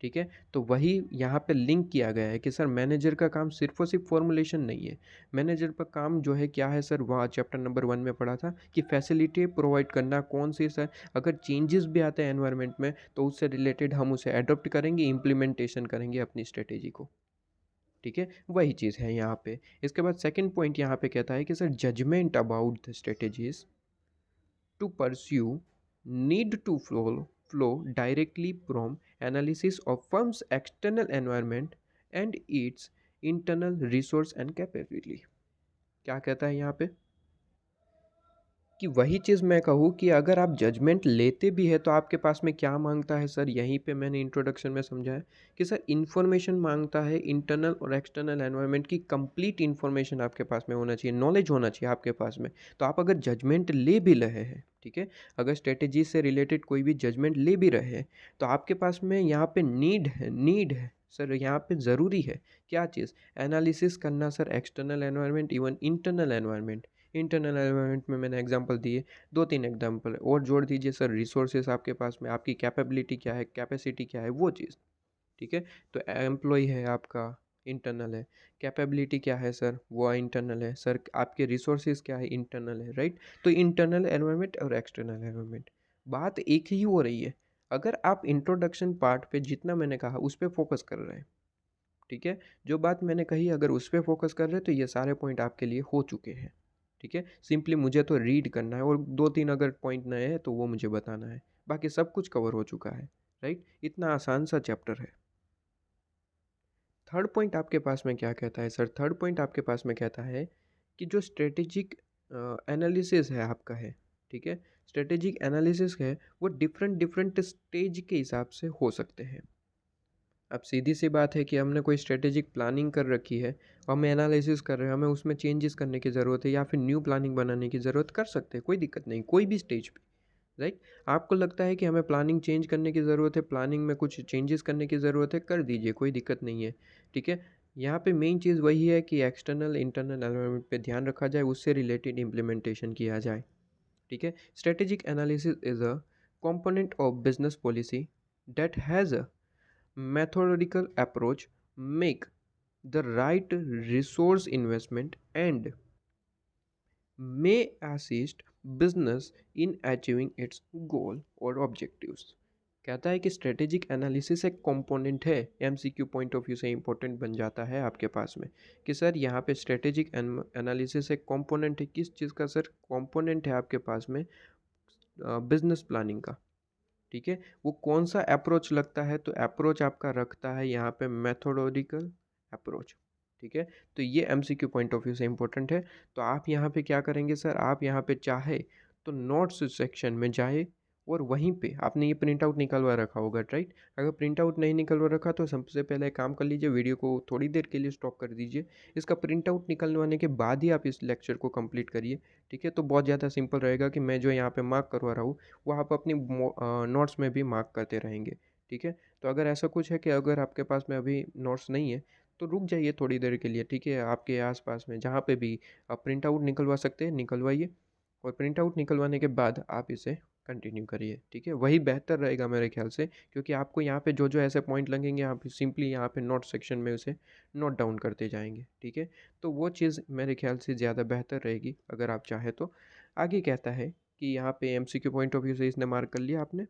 ठीक है। तो वही यहाँ पे लिंक किया गया है कि सर मैनेजर का काम सिर्फ और सिर्फ फॉर्मुलेशन नहीं है। मैनेजर का काम जो है क्या है सर, वहाँ चैप्टर नंबर 1 में पढ़ा था कि फैसिलिटी प्रोवाइड करना। कौन सी सर? अगर चेंजेस भी आते हैं एनवायरनमेंट में तो उससे रिलेटेड हम उसे एडॉप्ट करेंगे, इम्प्लीमेंटेशन करेंगे अपनी स्ट्रेटेजी को, ठीक है। वही चीज़ है यहाँ पे। इसके बाद सेकंड पॉइंट यहाँ पे कहता है कि sir judgement about the strategies to pursue need to flow directly from analysis of firm's external environment and its internal resource and capability। क्या कहता है यहाँ पे कि वही चीज़ मैं कहूँ कि अगर आप जजमेंट लेते भी है तो आपके पास में क्या मांगता है सर, यहीं पे मैंने इंट्रोडक्शन में समझाया कि सर इन्फॉर्मेशन मांगता है, इंटरनल और एक्सटर्नल एनवायरनमेंट की कंप्लीट इन्फॉर्मेशन आपके पास में होना चाहिए, नॉलेज होना चाहिए आपके पास में। तो आप अगर जजमेंट ले भी रहे हैं, ठीक है, अगर स्ट्रेटेजी से रिलेटेड कोई भी जजमेंट ले भी रहे हैं तो आपके पास में यहाँ पे नीड है सर, यहाँ पे ज़रूरी है क्या चीज़? एनालिसिस करना sir, external environment even internal environment. Internal environment में मैंने एग्जांपल दिए, 2-3 एग्जांपल और जोड़ दीजिए सर, रिसोर्सेज आपके पास में, आपकी कैपेबिलिटी क्या है, कैपेसिटी क्या है, वो चीज़, ठीक है। तो एम्प्लॉय है आपका, इंटरनल है। कैपेबिलिटी क्या है सर? वो इंटरनल है सर। आपके रिसोर्सेज क्या है? इंटरनल है, राइट। तो इंटरनल एनवायरनमेंट और एक्सटर्नल एनवायरनमेंट, बात एक ही हो रही है। अगर आप इंट्रोडक्शन पार्ट पे जितना मैंने कहा उस पर फोकस कर रहे हैं, ठीक है, जो बात मैंने कही अगर उस पर फोकस कर रहे हैं तो ये सारे पॉइंट आपके लिए हो चुके हैं, ठीक है। सिंपली मुझे तो रीड करना है और 2-3 अगर पॉइंट नए हैं तो वो मुझे बताना है, बाकी सब कुछ कवर हो चुका है, राइट। इतना आसान सा चैप्टर है। थर्ड पॉइंट आपके पास में क्या कहता है सर? थर्ड पॉइंट आपके पास में कहता है कि जो स्ट्रेटेजिक एनालिसिस है आपका है, ठीक है, स्ट्रेटेजिक एनालिसिस है वो डिफरेंट डिफरेंट स्टेज के हिसाब से हो सकते हैं। अब सीधी सी बात है कि हमने कोई स्ट्रेटेजिक प्लानिंग कर रखी है, हमें एनालिसिस कर रहे हैं, हमें उसमें चेंजेस करने की ज़रूरत है या फिर न्यू प्लानिंग बनाने की ज़रूरत, कर सकते हैं, कोई दिक्कत नहीं, कोई भी स्टेज पे, राइट। आपको लगता है कि हमें प्लानिंग चेंज करने की ज़रूरत है, प्लानिंग में कुछ चेंजेस करने की ज़रूरत है, कर दीजिए, कोई दिक्कत नहीं है, ठीक है। यहाँ पे मेन चीज़ वही है कि एक्सटर्नल इंटरनल एनवायरनमेंट पे ध्यान रखा जाए, उससे रिलेटेड इम्प्लीमेंटेशन किया जाए, ठीक है। Strategic analysis is a component of business policy that has a methodical approach, make the right resource investment, and may assist business in achieving its goal or objectives। कहता है कि स्ट्रेटेजिक एनालिसिस एक component है, MCQ point of view से important बन जाता है आपके पास में कि सर यहाँ पे स्ट्रेटेजिक एनालिसिस एक कंपोनेंट है, किस चीज़ का सर? कंपोनेंट है आपके पास में बिजनेस प्लानिंग का, ठीक है। वो कौन सा अप्रोच लगता है? तो अप्रोच आपका रखता है यहाँ पे मेथोडोडिकल अप्रोच, ठीक है। तो ये एमसीक्यू पॉइंट ऑफ व्यू से इंपॉर्टेंट है। तो आप यहाँ पे क्या करेंगे सर? आप यहाँ पे चाहे तो नोट्स सेक्शन में जाए और वहीं पे आपने ये प्रिंट आउट निकलवा रखा होगा, राइट। अगर प्रिंट आउट नहीं निकलवा रखा तो सबसे पहले एक काम कर लीजिए, वीडियो को थोड़ी देर के लिए स्टॉप कर दीजिए, इसका प्रिंट आउट निकलवाने के बाद ही आप इस लेक्चर को कंप्लीट करिए, ठीक है। तो बहुत ज़्यादा सिंपल रहेगा कि मैं जो यहाँ पे मार्क करवा रहा हूँ वो आप अपनी नोट्स में भी मार्क करते रहेंगे, ठीक है। तो अगर ऐसा कुछ है कि अगर आपके पास में अभी नोट्स नहीं है तो रुक जाइए थोड़ी देर के लिए, ठीक है। आपके आसपास में जहाँ पे भी आप प्रिंट आउट निकलवा सकते हैं निकलवाइए, और प्रिंट आउट निकलवाने के बाद आप इसे कंटिन्यू करिए, ठीक है? वही बेहतर रहेगा मेरे ख्याल से, क्योंकि आपको यहाँ पे जो ऐसे पॉइंट लगेंगे आप सिंपली यहाँ पे नोट सेक्शन में उसे नोट डाउन करते जाएंगे, ठीक है? तो वो चीज़ मेरे ख्याल से ज़्यादा बेहतर रहेगी अगर आप चाहें तो। आगे कहता है कि यहाँ पे एमसीक्यू पॉइंट ऑफ व्यू से इसने मार्क कर लिया आपने,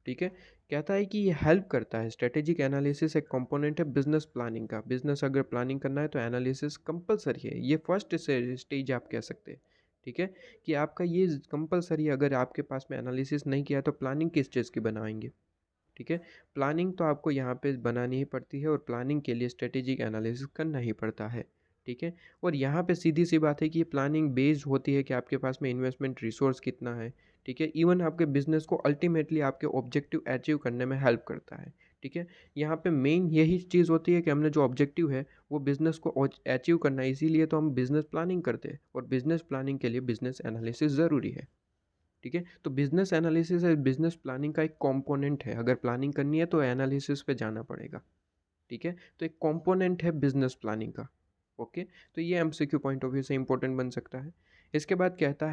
ठीक है? कहता है कि ये हेल्प करता है, स्ट्रेटेजिक एनालिसिस एक कंपोनेंट है बिजनेस प्लानिंग का। बिजनेस अगर प्लानिंग करना है तो एनालिसिस कंपलसरी है, ये फर्स्ट स्टेज आप कह सकते हैं, ठीक है? कि आपका ये कंपलसरी है, अगर आपके पास में एनालिसिस नहीं किया तो प्लानिंग किस चीज़ की बनाएंगे, ठीक है? प्लानिंग तो आपको यहाँ पे बनानी ही पड़ती है और प्लानिंग के लिए स्ट्रेटेजिक एनालिसिस करना ही पड़ता है, ठीक है? और यहाँ पे सीधी सी बात है कि ये प्लानिंग बेस्ड होती है कि आपके पास में इन्वेस्टमेंट रिसोर्स कितना है, ठीक है? इवन आपके बिजनेस को अल्टीमेटली आपके ऑब्जेक्टिव अचीव करने में हेल्प करता है, ठीक है? यहाँ पे मेन यही चीज़ होती है कि हमने जो ऑब्जेक्टिव है वो बिज़नेस को अचीव करना है, इसीलिए तो हम बिज़नेस प्लानिंग करते हैं और बिज़नेस प्लानिंग के लिए बिज़नेस एनालिसिस ज़रूरी है, ठीक है? तो बिज़नेस एनालिसिस है बिज़नेस प्लानिंग का एक कंपोनेंट है, अगर प्लानिंग करनी है तो एनालिसिस पे जाना पड़ेगा, ठीक है? तो एक कंपोनेंट है बिज़नेस प्लानिंग का, ओके? तो ये एमसीक्यू पॉइंट ऑफ व्यू से इंपॉर्टेंट बन सकता है। इसके बाद कहता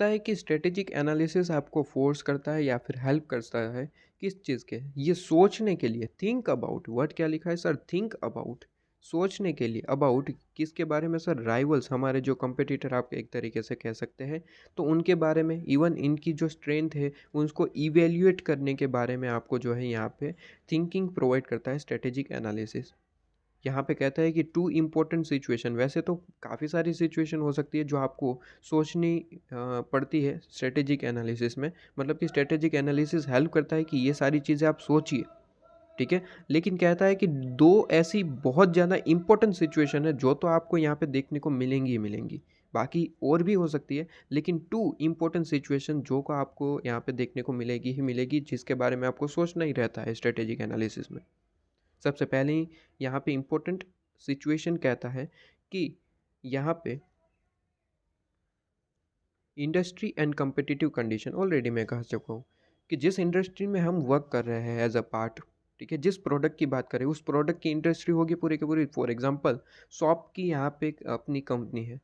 है कि स्ट्रेटेजिक एनालिसिस आपको फोर्स करता है या फिर हेल्प करता है किस चीज़ के, ये सोचने के लिए, थिंक अबाउट, वर्ड क्या लिखा है सर, थिंक अबाउट, सोचने के लिए, अबाउट किसके बारे में सर, राइवल्स, हमारे जो कंपटीटर आप एक तरीके से कह सकते हैं, तो उनके बारे में, इवन इनकी जो स्ट्रेंथ है उसको इवेल्युएट करने के बारे में आपको जो है यहाँ पे थिंकिंग प्रोवाइड करता है स्ट्रेटेजिक एनालिसिस। यहाँ पे कहता है कि टू इम्पोर्टेंट सिचुएशन, वैसे तो काफ़ी सारी सिचुएशन हो सकती है जो आपको सोचनी पड़ती है स्ट्रेटेजिक एनालिसिस में, मतलब कि स्ट्रेटेजिक एनालिसिस हेल्प करता है कि ये सारी चीज़ें आप सोचिए, ठीक है? लेकिन कहता है कि दो ऐसी बहुत ज़्यादा इम्पोर्टेंट सिचुएशन है जो तो आपको यहाँ पे देखने को मिलेंगी ही मिलेंगी, बाकी और भी हो सकती है, लेकिन टू इम्पोर्टेंट सिचुएशन जो को आपको यहाँ पे देखने को मिलेगी ही मिलेगी, जिसके बारे में आपको सोचना ही रहता है स्ट्रेटेजिक एनालिसिस में। सबसे पहले ही यहाँ पे इम्पोर्टेंट सिचुएशन कहता है कि यहाँ पे industry and competitive condition, already मैं कह चुका हूँ कि जिस इंडस्ट्री में हम वर्क कर रहे हैं एज अ पार्ट, ठीक है, जिस प्रोडक्ट की बात करें उस प्रोडक्ट की इंडस्ट्री होगी पूरी की पूरी। फॉर एग्जांपल शॉप की यहाँ पे एक अपनी कंपनी है,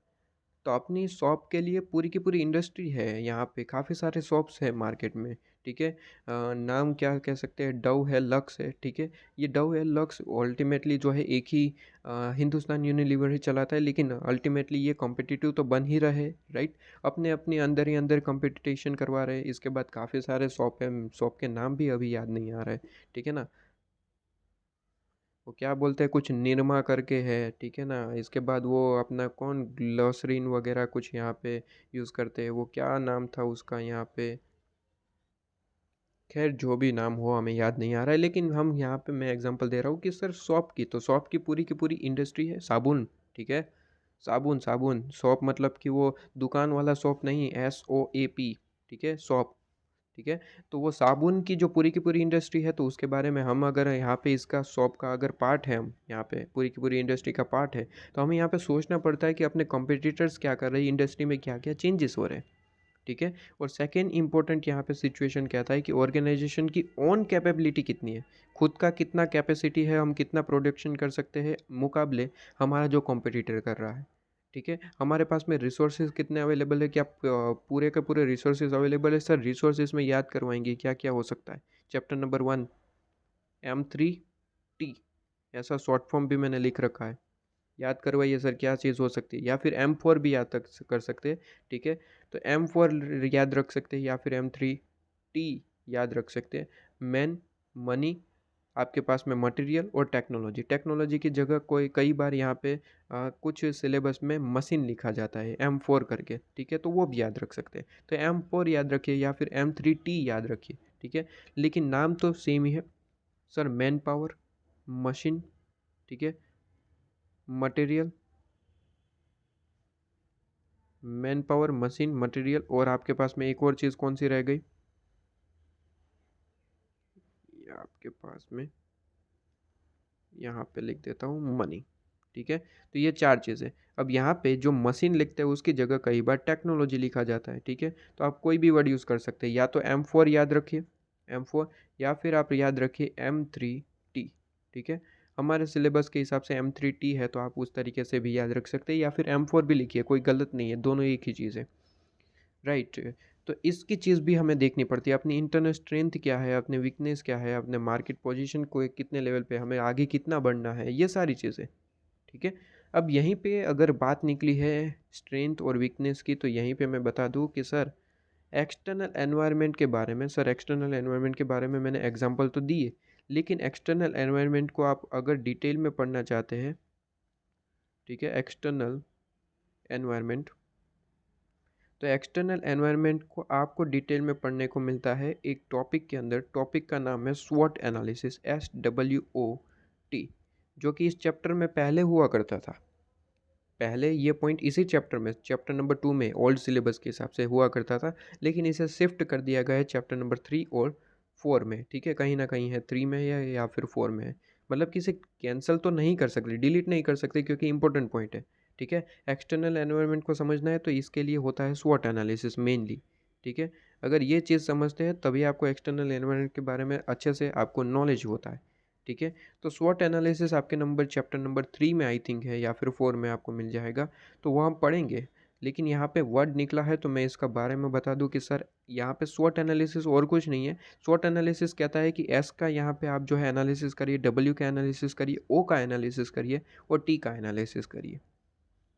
तो अपनी शॉप के लिए पूरी की पूरी इंडस्ट्री है, यहाँ पे काफ़ी सारे शॉप्स हैं मार्केट में, ठीक है? नाम क्या कह सकते हैं, डव है, लक्स है, ठीक है? ये डव है, लक्स अल्टीमेटली जो है एक ही हिंदुस्तान यूनिलीवर ही चलाता है, लेकिन अल्टीमेटली ये कॉम्पिटिटिव तो बन ही रहे, राइट? अपने अपने अंदर ही अंदर कंपटीशन करवा रहे हैं। इसके बाद काफ़ी सारे शॉप हैं, शॉप के नाम भी अभी याद नहीं आ रहा है, ठीक है ना? वो क्या बोलते हैं, कुछ निरमा करके है, ठीक है ना? इसके बाद वो अपना कौन ग्लोसरीन वगैरह कुछ यहाँ पे यूज़ करते हैं, वो क्या नाम था उसका यहाँ पे, खैर जो भी नाम हो हमें याद नहीं आ रहा है, लेकिन हम यहाँ पे मैं एग्जांपल दे रहा हूँ कि सर सॉप तो सॉप की पूरी इंडस्ट्री है, साबुन, ठीक है? साबुन साबुन सॉप, मतलब कि वो दुकान वाला सॉप नहीं, SOAP, ठीक है, सॉप, ठीक है? तो वो साबुन की जो पूरी की पूरी इंडस्ट्री है, तो उसके बारे में हम अगर यहाँ पे इसका शॉप का अगर पार्ट है, हम यहाँ पे पूरी की पूरी इंडस्ट्री का पार्ट है, तो हमें यहाँ पे सोचना पड़ता है कि अपने कॉम्पिटिटर्स क्या कर रहे हैं, इंडस्ट्री में क्या क्या चेंजेस हो रहे हैं, ठीक है? और सेकेंड इंपॉर्टेंट यहाँ पे सिचुएशन कहता है कि ऑर्गेनाइजेशन की ओन कैपेबिलिटी कितनी है, खुद का कितना कैपेसिटी है, हम कितना प्रोडक्शन कर सकते हैं मुकाबले हमारा जो कॉम्पिटिटर कर रहा है, ठीक है? हमारे पास में रिसोर्सेज कितने अवेलेबल है, क्या पूरे के पूरे रिसोर्सेज अवेलेबल है सर? रिसोर्सेज में याद करवाएंगे क्या क्या हो सकता है। चैप्टर नंबर 1 M3T, ऐसा शॉर्ट फॉर्म भी मैंने लिख रखा है, याद करवाइए सर क्या चीज़ हो सकती है, या फिर M4 भी याद तक कर सकते हैं, ठीक है? तो M4 याद रख सकते हैं या फिर M3T याद रख सकते हैं। मैन, मनी, आपके पास में मटेरियल और टेक्नोलॉजी, टेक्नोलॉजी की जगह कोई कई बार यहाँ पे कुछ सिलेबस में मशीन लिखा जाता है M4 करके, ठीक है? तो वो भी याद रख सकते हैं। तो M4 याद रखिए या फिर M3T याद रखिए, ठीक है? लेकिन नाम तो सेम ही है सर, मैन पावर, मशीन, ठीक है, material, man power, machine, material, और आपके पास में एक और चीज़ कौन सी रह गई, ये आपके पास में यहाँ पे लिख देता हूँ, मनी, ठीक है? तो ये चार चीज़ें। अब यहाँ पे जो मशीन लिखते हैं उसकी जगह कई बार टेक्नोलॉजी लिखा जाता है, ठीक है? तो आप कोई भी वर्ड यूज़ कर सकते हैं, या तो M4 याद रखिए, M4, या फिर आप याद रखिए M3T, ठीक है? हमारे सिलेबस के हिसाब से M3T है, तो आप उस तरीके से भी याद रख सकते हैं, या फिर M4 भी लिखिए, कोई गलत नहीं है, दोनों एक ही चीज़ है, राइट। तो इसकी चीज़ भी हमें देखनी पड़ती है, अपनी इंटरनल स्ट्रेंथ क्या है, अपने वीकनेस क्या है, अपने मार्केट पोजीशन को कितने लेवल पे हमें आगे कितना बढ़ना है, ये सारी चीज़ें, ठीक है। अब यहीं पे अगर बात निकली है स्ट्रेंथ और वीकनेस की, तो यहीं पे मैं बता दूं कि सर एक्सटर्नल एनवायरनमेंट के बारे में, सर एक्सटर्नल एनवायरनमेंट के बारे में मैंने एग्जांपल तो दिए, लेकिन एक्सटर्नल एनवायरनमेंट को आप अगर डिटेल में पढ़ना चाहते हैं, ठीक है, एक्सटर्नल एनवायरनमेंट, तो एक्सटर्नल एनवायरनमेंट को आपको डिटेल में पढ़ने को मिलता है एक टॉपिक के अंदर। टॉपिक का नाम है स्वॉट एनालिसिस, SWOT, जो कि इस चैप्टर में पहले हुआ करता था। पहले ये पॉइंट इसी चैप्टर में, चैप्टर नंबर 2 में ओल्ड सिलेबस के हिसाब से हुआ करता था, लेकिन इसे शिफ्ट कर दिया गया है चैप्टर नंबर 3 और 4 में, ठीक है। कहीं ना कहीं है 3 में या फिर 4 में है, मतलब कि इसे कैंसिल तो नहीं कर सकते, डिलीट नहीं कर सकते, क्योंकि इंपॉर्टेंट पॉइंट है, ठीक है। एक्सटर्नल एनवायरनमेंट को समझना है तो इसके लिए होता है स्वॉट एनालिसिस मेनली, ठीक है। अगर ये चीज़ समझते हैं तभी आपको एक्सटर्नल एनवायरनमेंट के बारे में अच्छे से आपको नॉलेज होता है, ठीक है। तो स्वॉट एनालिसिस आपके नंबर चैप्टर नंबर 3 में आई थिंक है, या फिर 4 में आपको मिल जाएगा, तो वो हम पढ़ेंगे। लेकिन यहाँ पे वर्ड निकला है तो मैं इसका बारे में बता दूं कि सर यहाँ पे स्वॉट एनालिसिस और कुछ नहीं है। स्वॉट एनालिसिस कहता है कि एस का यहाँ पे आप जो है एनालिसिस करिए, डब्ल्यू का एनालिसिस करिए, ओ का एनालिसिस करिए और टी का एनालिसिस करिए,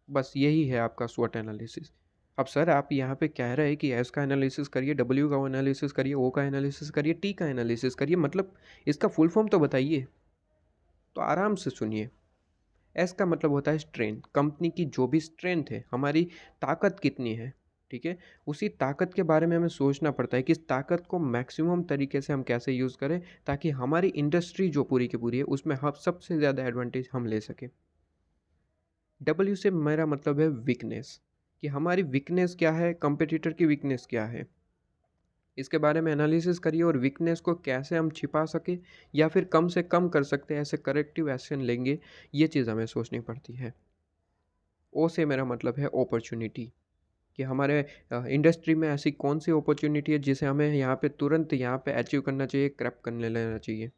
बस यही है आपका स्वॉट एनालिसिस। अब सर आप यहाँ पे कह रहे हैं कि एस का एनालिसिस करिए, डब्ल्यू का एनालिसिस करिए, ओ का एनालिसिस करिए, टी का एनालिसिस करिए, मतलब इसका फुल फॉर्म तो बताइए। तो आराम से सुनिए। एस का मतलब होता है स्ट्रेंथ, कंपनी की जो भी स्ट्रेंथ है, हमारी ताकत कितनी है, ठीक है। उसी ताकत के बारे में हमें सोचना पड़ता है कि इस ताकत को मैक्सिमम तरीके से हम कैसे यूज़ करें, ताकि हमारी इंडस्ट्री जो पूरी की पूरी है उसमें हम सबसे ज़्यादा एडवांटेज हम ले सकें। डब्ल्यू से मेरा मतलब है वीकनेस, कि हमारी वीकनेस क्या है, कंपटीटर की वीकनेस क्या है, इसके बारे में एनालिसिस करिए, और वीकनेस को कैसे हम छिपा सके या फिर कम से कम कर सकते हैं, ऐसे करेक्टिव एक्शन लेंगे, ये चीज़ हमें सोचनी पड़ती है। ओ से मेरा मतलब है अपॉर्चुनिटी, कि हमारे इंडस्ट्री में ऐसी कौन सी अपॉर्चुनिटी है जिसे हमें यहाँ पे तुरंत यहाँ पे अचीव करना चाहिए, क्रैप करने लेना चाहिए।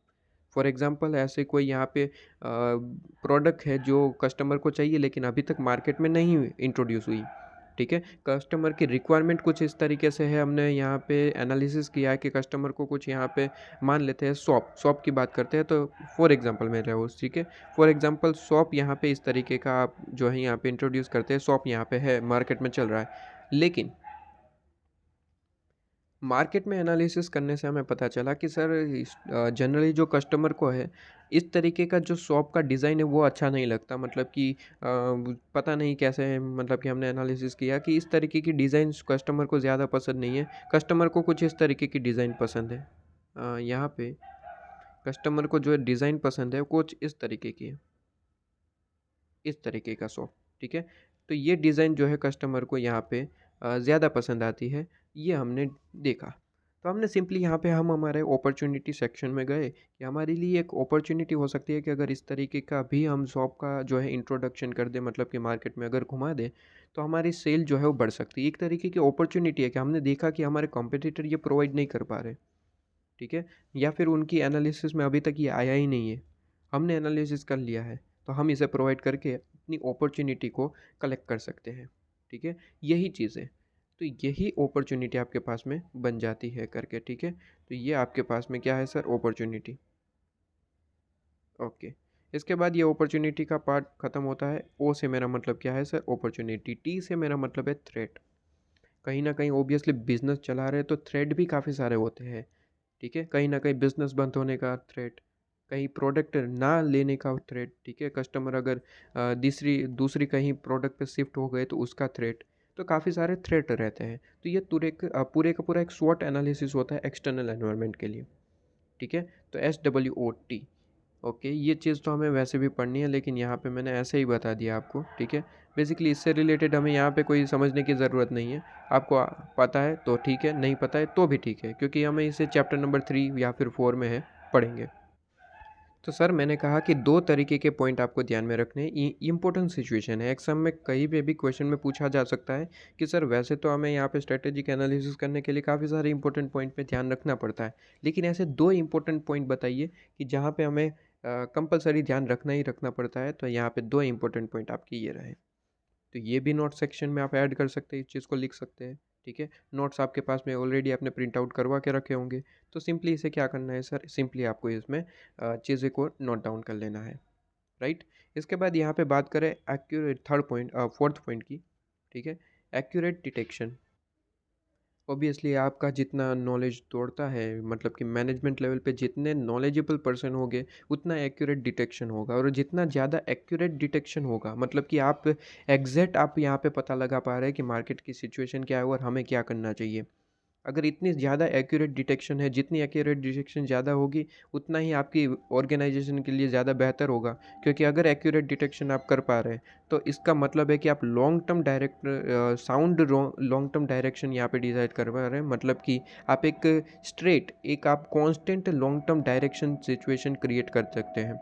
फॉर एग्जांपल ऐसे कोई यहाँ पे प्रोडक्ट है जो कस्टमर को चाहिए लेकिन अभी तक मार्केट में नहीं इंट्रोड्यूस हुई, ठीक है। कस्टमर की रिक्वायरमेंट कुछ इस तरीके से है, हमने यहाँ पे एनालिसिस किया है कि कस्टमर को कुछ यहाँ पे, मान लेते हैं शॉप की बात करते हैं, तो फॉर एग्जांपल मेरे वो, ठीक है। फॉर एग्जांपल शॉप यहाँ पे इस तरीके का आप जो है यहाँ पे इंट्रोड्यूस करते हैं, शॉप यहाँ पे है, मार्केट में चल रहा है, लेकिन मार्केट में एनालिसिस करने से हमें पता चला कि सर जनरली जो कस्टमर को है, इस तरीके का जो शॉप का डिज़ाइन है वो अच्छा नहीं लगता, मतलब कि पता नहीं कैसे, मतलब कि हमने एनालिसिस किया कि इस तरीके की डिज़ाइन कस्टमर को ज़्यादा पसंद नहीं है, कस्टमर को कुछ इस तरीके की डिज़ाइन पसंद है। यहाँ पे कस्टमर को जो डिज़ाइन पसंद है वो कुछ इस तरीके की है, इस तरीके का शॉप, ठीक है। तो ये डिज़ाइन जो है कस्टमर को यहाँ पे ज़्यादा पसंद आती है, ये हमने देखा। तो हमने सिंपली यहाँ पे हम हमारे अपॉर्चुनिटी सेक्शन में गए कि हमारे लिए एक अपॉर्चुनिटी हो सकती है कि अगर इस तरीके का भी हम शॉप का जो है इंट्रोडक्शन कर दें, मतलब कि मार्केट में अगर घुमा दें, तो हमारी सेल जो है वो बढ़ सकती है। एक तरीके की अपॉर्चुनिटी है कि हमने देखा कि हमारे कॉम्पिटिटर ये प्रोवाइड नहीं कर पा रहे, ठीक है, या फिर उनकी एनालिसिस में अभी तक ये आया ही नहीं है, हमने एनालिसिस कर लिया है, तो हम इसे प्रोवाइड करके अपनी अपॉर्चुनिटी को कलेक्ट कर सकते हैं, ठीक है। यही चीज़ है, तो यही अपॉर्चुनिटी आपके पास में बन जाती है करके, ठीक है। तो ये आपके पास में क्या है सर, अपॉर्चुनिटी, ओके। इसके बाद ये अपॉर्चुनिटी का पार्ट ख़त्म होता है। ओ से मेरा मतलब क्या है सर, अपॉर्चुनिटी। टी से मेरा मतलब है थ्रेट। कहीं ना कहीं ओबियसली बिजनेस चला रहे तो थ्रेट भी काफ़ी सारे होते हैं, ठीक है। कहीं ना कहीं बिजनेस बंद होने का थ्रेट, कहीं प्रोडक्ट ना लेने का थ्रेट, ठीक है। कस्टमर अगर दूसरी दूसरी कहीं प्रोडक्ट पे शिफ्ट हो गए तो उसका थ्रेट, तो काफ़ी सारे थ्रेट रहते हैं। तो ये पूरे का पूरा एक स्वॉट एनालिसिस होता है एक्सटर्नल एनवायरनमेंट के लिए, ठीक है। तो SWOT, ओके। ये चीज़ तो हमें वैसे भी पढ़नी है, लेकिन यहाँ पे मैंने ऐसे ही बता दिया आपको, ठीक है। बेसिकली इससे रिलेटेड हमें यहाँ पे कोई समझने की ज़रूरत नहीं है। आपको पता है तो ठीक है, नहीं पता है तो भी ठीक है, क्योंकि हमें इसे चैप्टर नंबर 3 या फिर 4 में है, पढ़ेंगे। तो सर मैंने कहा कि दो तरीके के पॉइंट आपको ध्यान में रखने हैं। इंपॉर्टेंट सिचुएशन है, एग्जाम में कहीं पे भी क्वेश्चन में पूछा जा सकता है कि सर वैसे तो हमें यहाँ पे स्ट्रेटेजिक एनालिसिस करने के लिए काफ़ी सारे इंपॉर्टेंट पॉइंट पे ध्यान रखना पड़ता है, लेकिन ऐसे दो इंपॉर्टेंट पॉइंट बताइए कि जहाँ पे हमें कंपलसरी ध्यान रखना ही रखना पड़ता है। तो यहाँ पे 2 इम्पोर्टेंट पॉइंट आपके ये रहे। तो ये भी नोट सेक्शन में आप ऐड कर सकते हैं, इस चीज़ को लिख सकते हैं, ठीक है। नोट्स आपके पास में ऑलरेडी आपने प्रिंट आउट करवा के रखे होंगे, तो सिंपली इसे क्या करना है सर, सिंपली आपको इसमें चीज़ें को नोट डाउन कर लेना है, राइट। इसके बाद यहाँ पे बात करें accurate third point, fourth point की, ठीक है। Accurate detection. ऑब्वियसली आपका जितना नॉलेज तोड़ता है, मतलब कि मैनेजमेंट लेवल पे जितने नॉलेजेबल पर्सन होंगे उतना एक्यूरेट डिटेक्शन होगा, और जितना ज़्यादा एक्यूरेट डिटेक्शन होगा मतलब कि आप एग्जैक्ट आप यहाँ पे पता लगा पा रहे हैं कि मार्केट की सिचुएशन क्या है और हमें क्या करना चाहिए। अगर इतनी ज़्यादा एक्यूरेट डिटेक्शन है, जितनी एक्यूरेट डिटेक्शन ज़्यादा होगी उतना ही आपकी ऑर्गेनाइजेशन के लिए ज़्यादा बेहतर होगा। क्योंकि अगर एक्यूरेट डिटेक्शन आप कर पा रहे हैं तो इसका मतलब है कि आप long term direct sound long term direction यहाँ पे डिसाइड कर पा रहे हैं, मतलब कि आप एक स्ट्रेट एक आप constant long term direction situation create कर सकते हैं,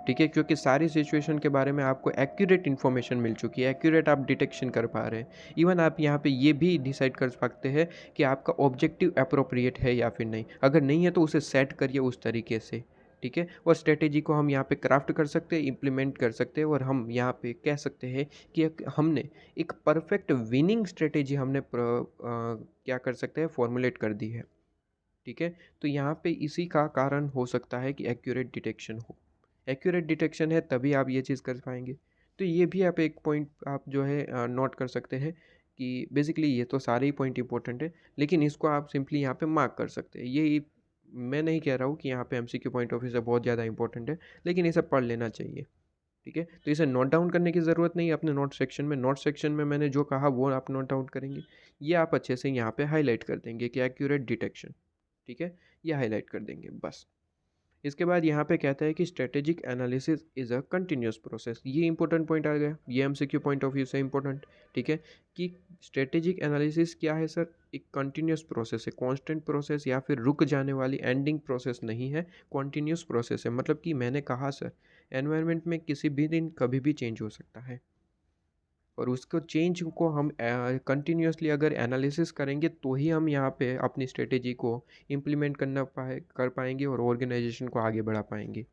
ठीक है। क्योंकि सारी सिचुएशन के बारे में आपको एक्यूरेट इन्फॉर्मेशन मिल चुकी है, एक्यूरेट आप डिटेक्शन कर पा रहे हैं। इवन आप यहाँ पे ये भी डिसाइड कर सकते हैं कि आपका ऑब्जेक्टिव अप्रोप्रिएट है या फिर नहीं। अगर नहीं है तो उसे सेट करिए उस तरीके से, ठीक है। और स्ट्रेटेजी को हम यहाँ पे क्राफ्ट कर सकते हैं, इम्प्लीमेंट कर सकते हैं, और हम यहाँ पे कह सकते हैं कि हमने एक परफेक्ट विनिंग स्ट्रेटेजी हमने क्या कर सकते हैं, फॉर्मुलेट कर दी है, ठीक है। तो यहाँ पे इसी का कारण हो सकता है कि एक्यूरेट डिटेक्शन हो। एक्यूरेट डिटेक्शन है तभी आप ये चीज़ कर पाएंगे। तो ये भी आप एक पॉइंट आप जो है नोट कर सकते हैं कि बेसिकली ये तो सारे ही पॉइंट इंपॉर्टेंट है, लेकिन इसको आप सिंपली यहाँ पे मार्क कर सकते हैं। ये मैं नहीं कह रहा हूँ कि यहाँ पे एमसीक्यू पॉइंट ऑफ व्यू से बहुत ज़्यादा इंपॉर्टेंट है, लेकिन इसे पढ़ लेना चाहिए, ठीक है। तो इसे नोट डाउन करने की ज़रूरत नहीं है अपने नोट सेक्शन में। नोट सेक्शन में मैंने जो कहा वो आप नोट डाउन करेंगे, ये आप अच्छे से यहाँ पे हाईलाइट कर देंगे कि एक्यूरेट डिटेक्शन, ठीक है। ये हाईलाइट कर देंगे बस। इसके बाद यहाँ पे कहता है कि strategic analysis is a continuous process. ये इंपॉर्टेंट पॉइंट आ गया, ये एमसीक्यू पॉइंट ऑफ व्यू से इंपॉर्टेंट, ठीक है। कि स्ट्रेटेजिक एनालिसिस क्या है सर, एक कंटिन्यूस प्रोसेस है, कांस्टेंट प्रोसेस या फिर रुक जाने वाली एंडिंग प्रोसेस नहीं है, कॉन्टीन्यूस प्रोसेस है। मतलब कि मैंने कहा सर, एनवायरनमेंट में किसी भी दिन कभी भी चेंज हो सकता है, और उसको चेंज को हम कंटिन्यूसली अगर एनालिसिस करेंगे तो ही हम यहाँ पे अपनी स्ट्रेटेजी को इम्प्लीमेंट कर पाएंगे और ऑर्गेनाइजेशन को आगे बढ़ा पाएंगे।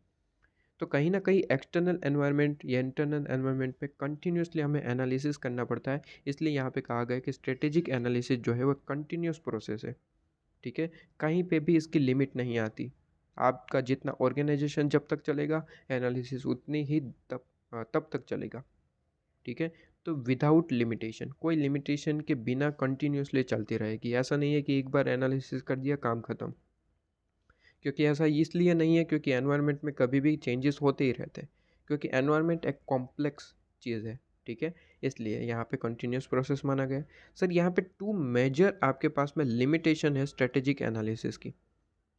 तो कहीं ना कहीं एक्सटर्नल एनवायरनमेंट या इंटरनल एनवायरनमेंट पे कंटिन्यूसली हमें एनालिसिस करना पड़ता है। इसलिए यहाँ पे कहा गया है कि स्ट्रेटेजिक एनालिसिस जो है वो कंटिन्यूस प्रोसेस है, ठीक है। कहीं पे भी इसकी लिमिट नहीं आती। आपका जितना ऑर्गेनाइजेशन जब तक चलेगा, एनालिसिस उतनी ही तब तक चलेगा, ठीक है। तो विदाउट लिमिटेशन, कोई लिमिटेशन के बिना कंटिन्यूसली चलती रहेगी। ऐसा नहीं है कि एक बार एनालिसिस कर दिया काम खत्म, क्योंकि ऐसा इसलिए नहीं है क्योंकि एनवायरनमेंट में कभी भी चेंजेस होते ही रहते हैं, क्योंकि एनवायरनमेंट एक कॉम्प्लेक्स चीज़ है, ठीक है। इसलिए यहाँ पे कंटिन्यूस प्रोसेस माना गया है। सर यहाँ पे टू मेजर आपके पास में लिमिटेशन है स्ट्रेटेजिक एनालिसिस की,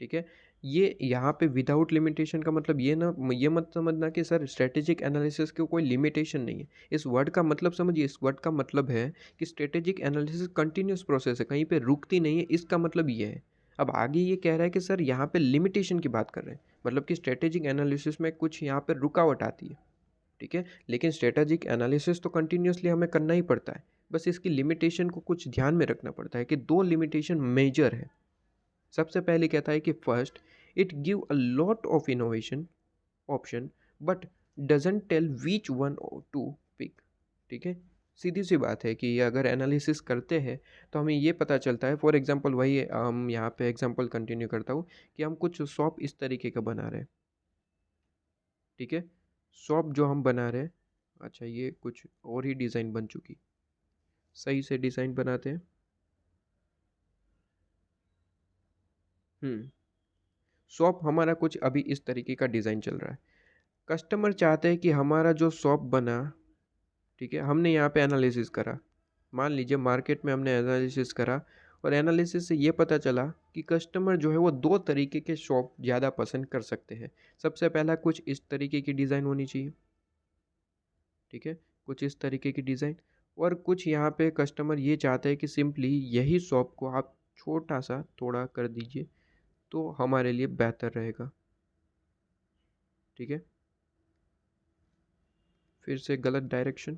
ठीक है। ये यहाँ पे विदाउट लिमिटेशन का मतलब ये मत समझना कि सर स्ट्रेटेजिक एनालिसिस की कोई लिमिटेशन नहीं है। इस वर्ड का मतलब समझिए, इस वर्ड का मतलब है कि स्ट्रेटेजिक एनालिसिस कंटिन्यूस प्रोसेस है, कहीं पे रुकती नहीं है, इसका मतलब ये है। अब आगे ये कह रहा है कि सर यहाँ पे लिमिटेशन की बात कर रहे हैं, मतलब कि स्ट्रेटेजिक एनालिसिस में कुछ यहाँ पे रुकावट आती है, ठीक है। लेकिन स्ट्रेटेजिक एनालिसिस तो कंटिन्यूसली हमें करना ही पड़ता है, बस इसकी लिमिटेशन को कुछ ध्यान में रखना पड़ता है कि दो लिमिटेशन मेजर है। सबसे पहले कहता है कि first, it give a lot of innovation option but doesn't tell which one to pick, ठीक है। सीधी सी बात है कि अगर एनालिसिस करते हैं तो हमें ये पता चलता है, फॉर एग्जांपल वही हम यहाँ पे एग्जांपल कंटिन्यू करता हूँ कि हम कुछ शॉप इस तरीके का बना रहे हैं, ठीक है। शॉप जो हम बना रहे हैं, अच्छा ये कुछ और ही डिज़ाइन बन चुकी, सही से डिज़ाइन बनाते हैं। शॉप हमारा कुछ अभी इस तरीके का डिज़ाइन चल रहा है। कस्टमर चाहते हैं कि हमारा जो शॉप बना, ठीक है, हमने यहाँ पे एनालिसिस करा, मान लीजिए मार्केट में हमने एनालिसिस करा, और एनालिसिस से ये पता चला कि कस्टमर जो है वो दो तरीके के शॉप ज़्यादा पसंद कर सकते हैं। सबसे पहला, कुछ इस तरीके की डिज़ाइन होनी चाहिए, ठीक है, कुछ इस तरीके की डिज़ाइन। और कुछ यहाँ पे कस्टमर ये चाहते हैं कि सिंपली यही शॉप को आप छोटा सा थोड़ा कर दीजिए तो हमारे लिए बेहतर रहेगा, ठीक है। फिर से गलत डायरेक्शन,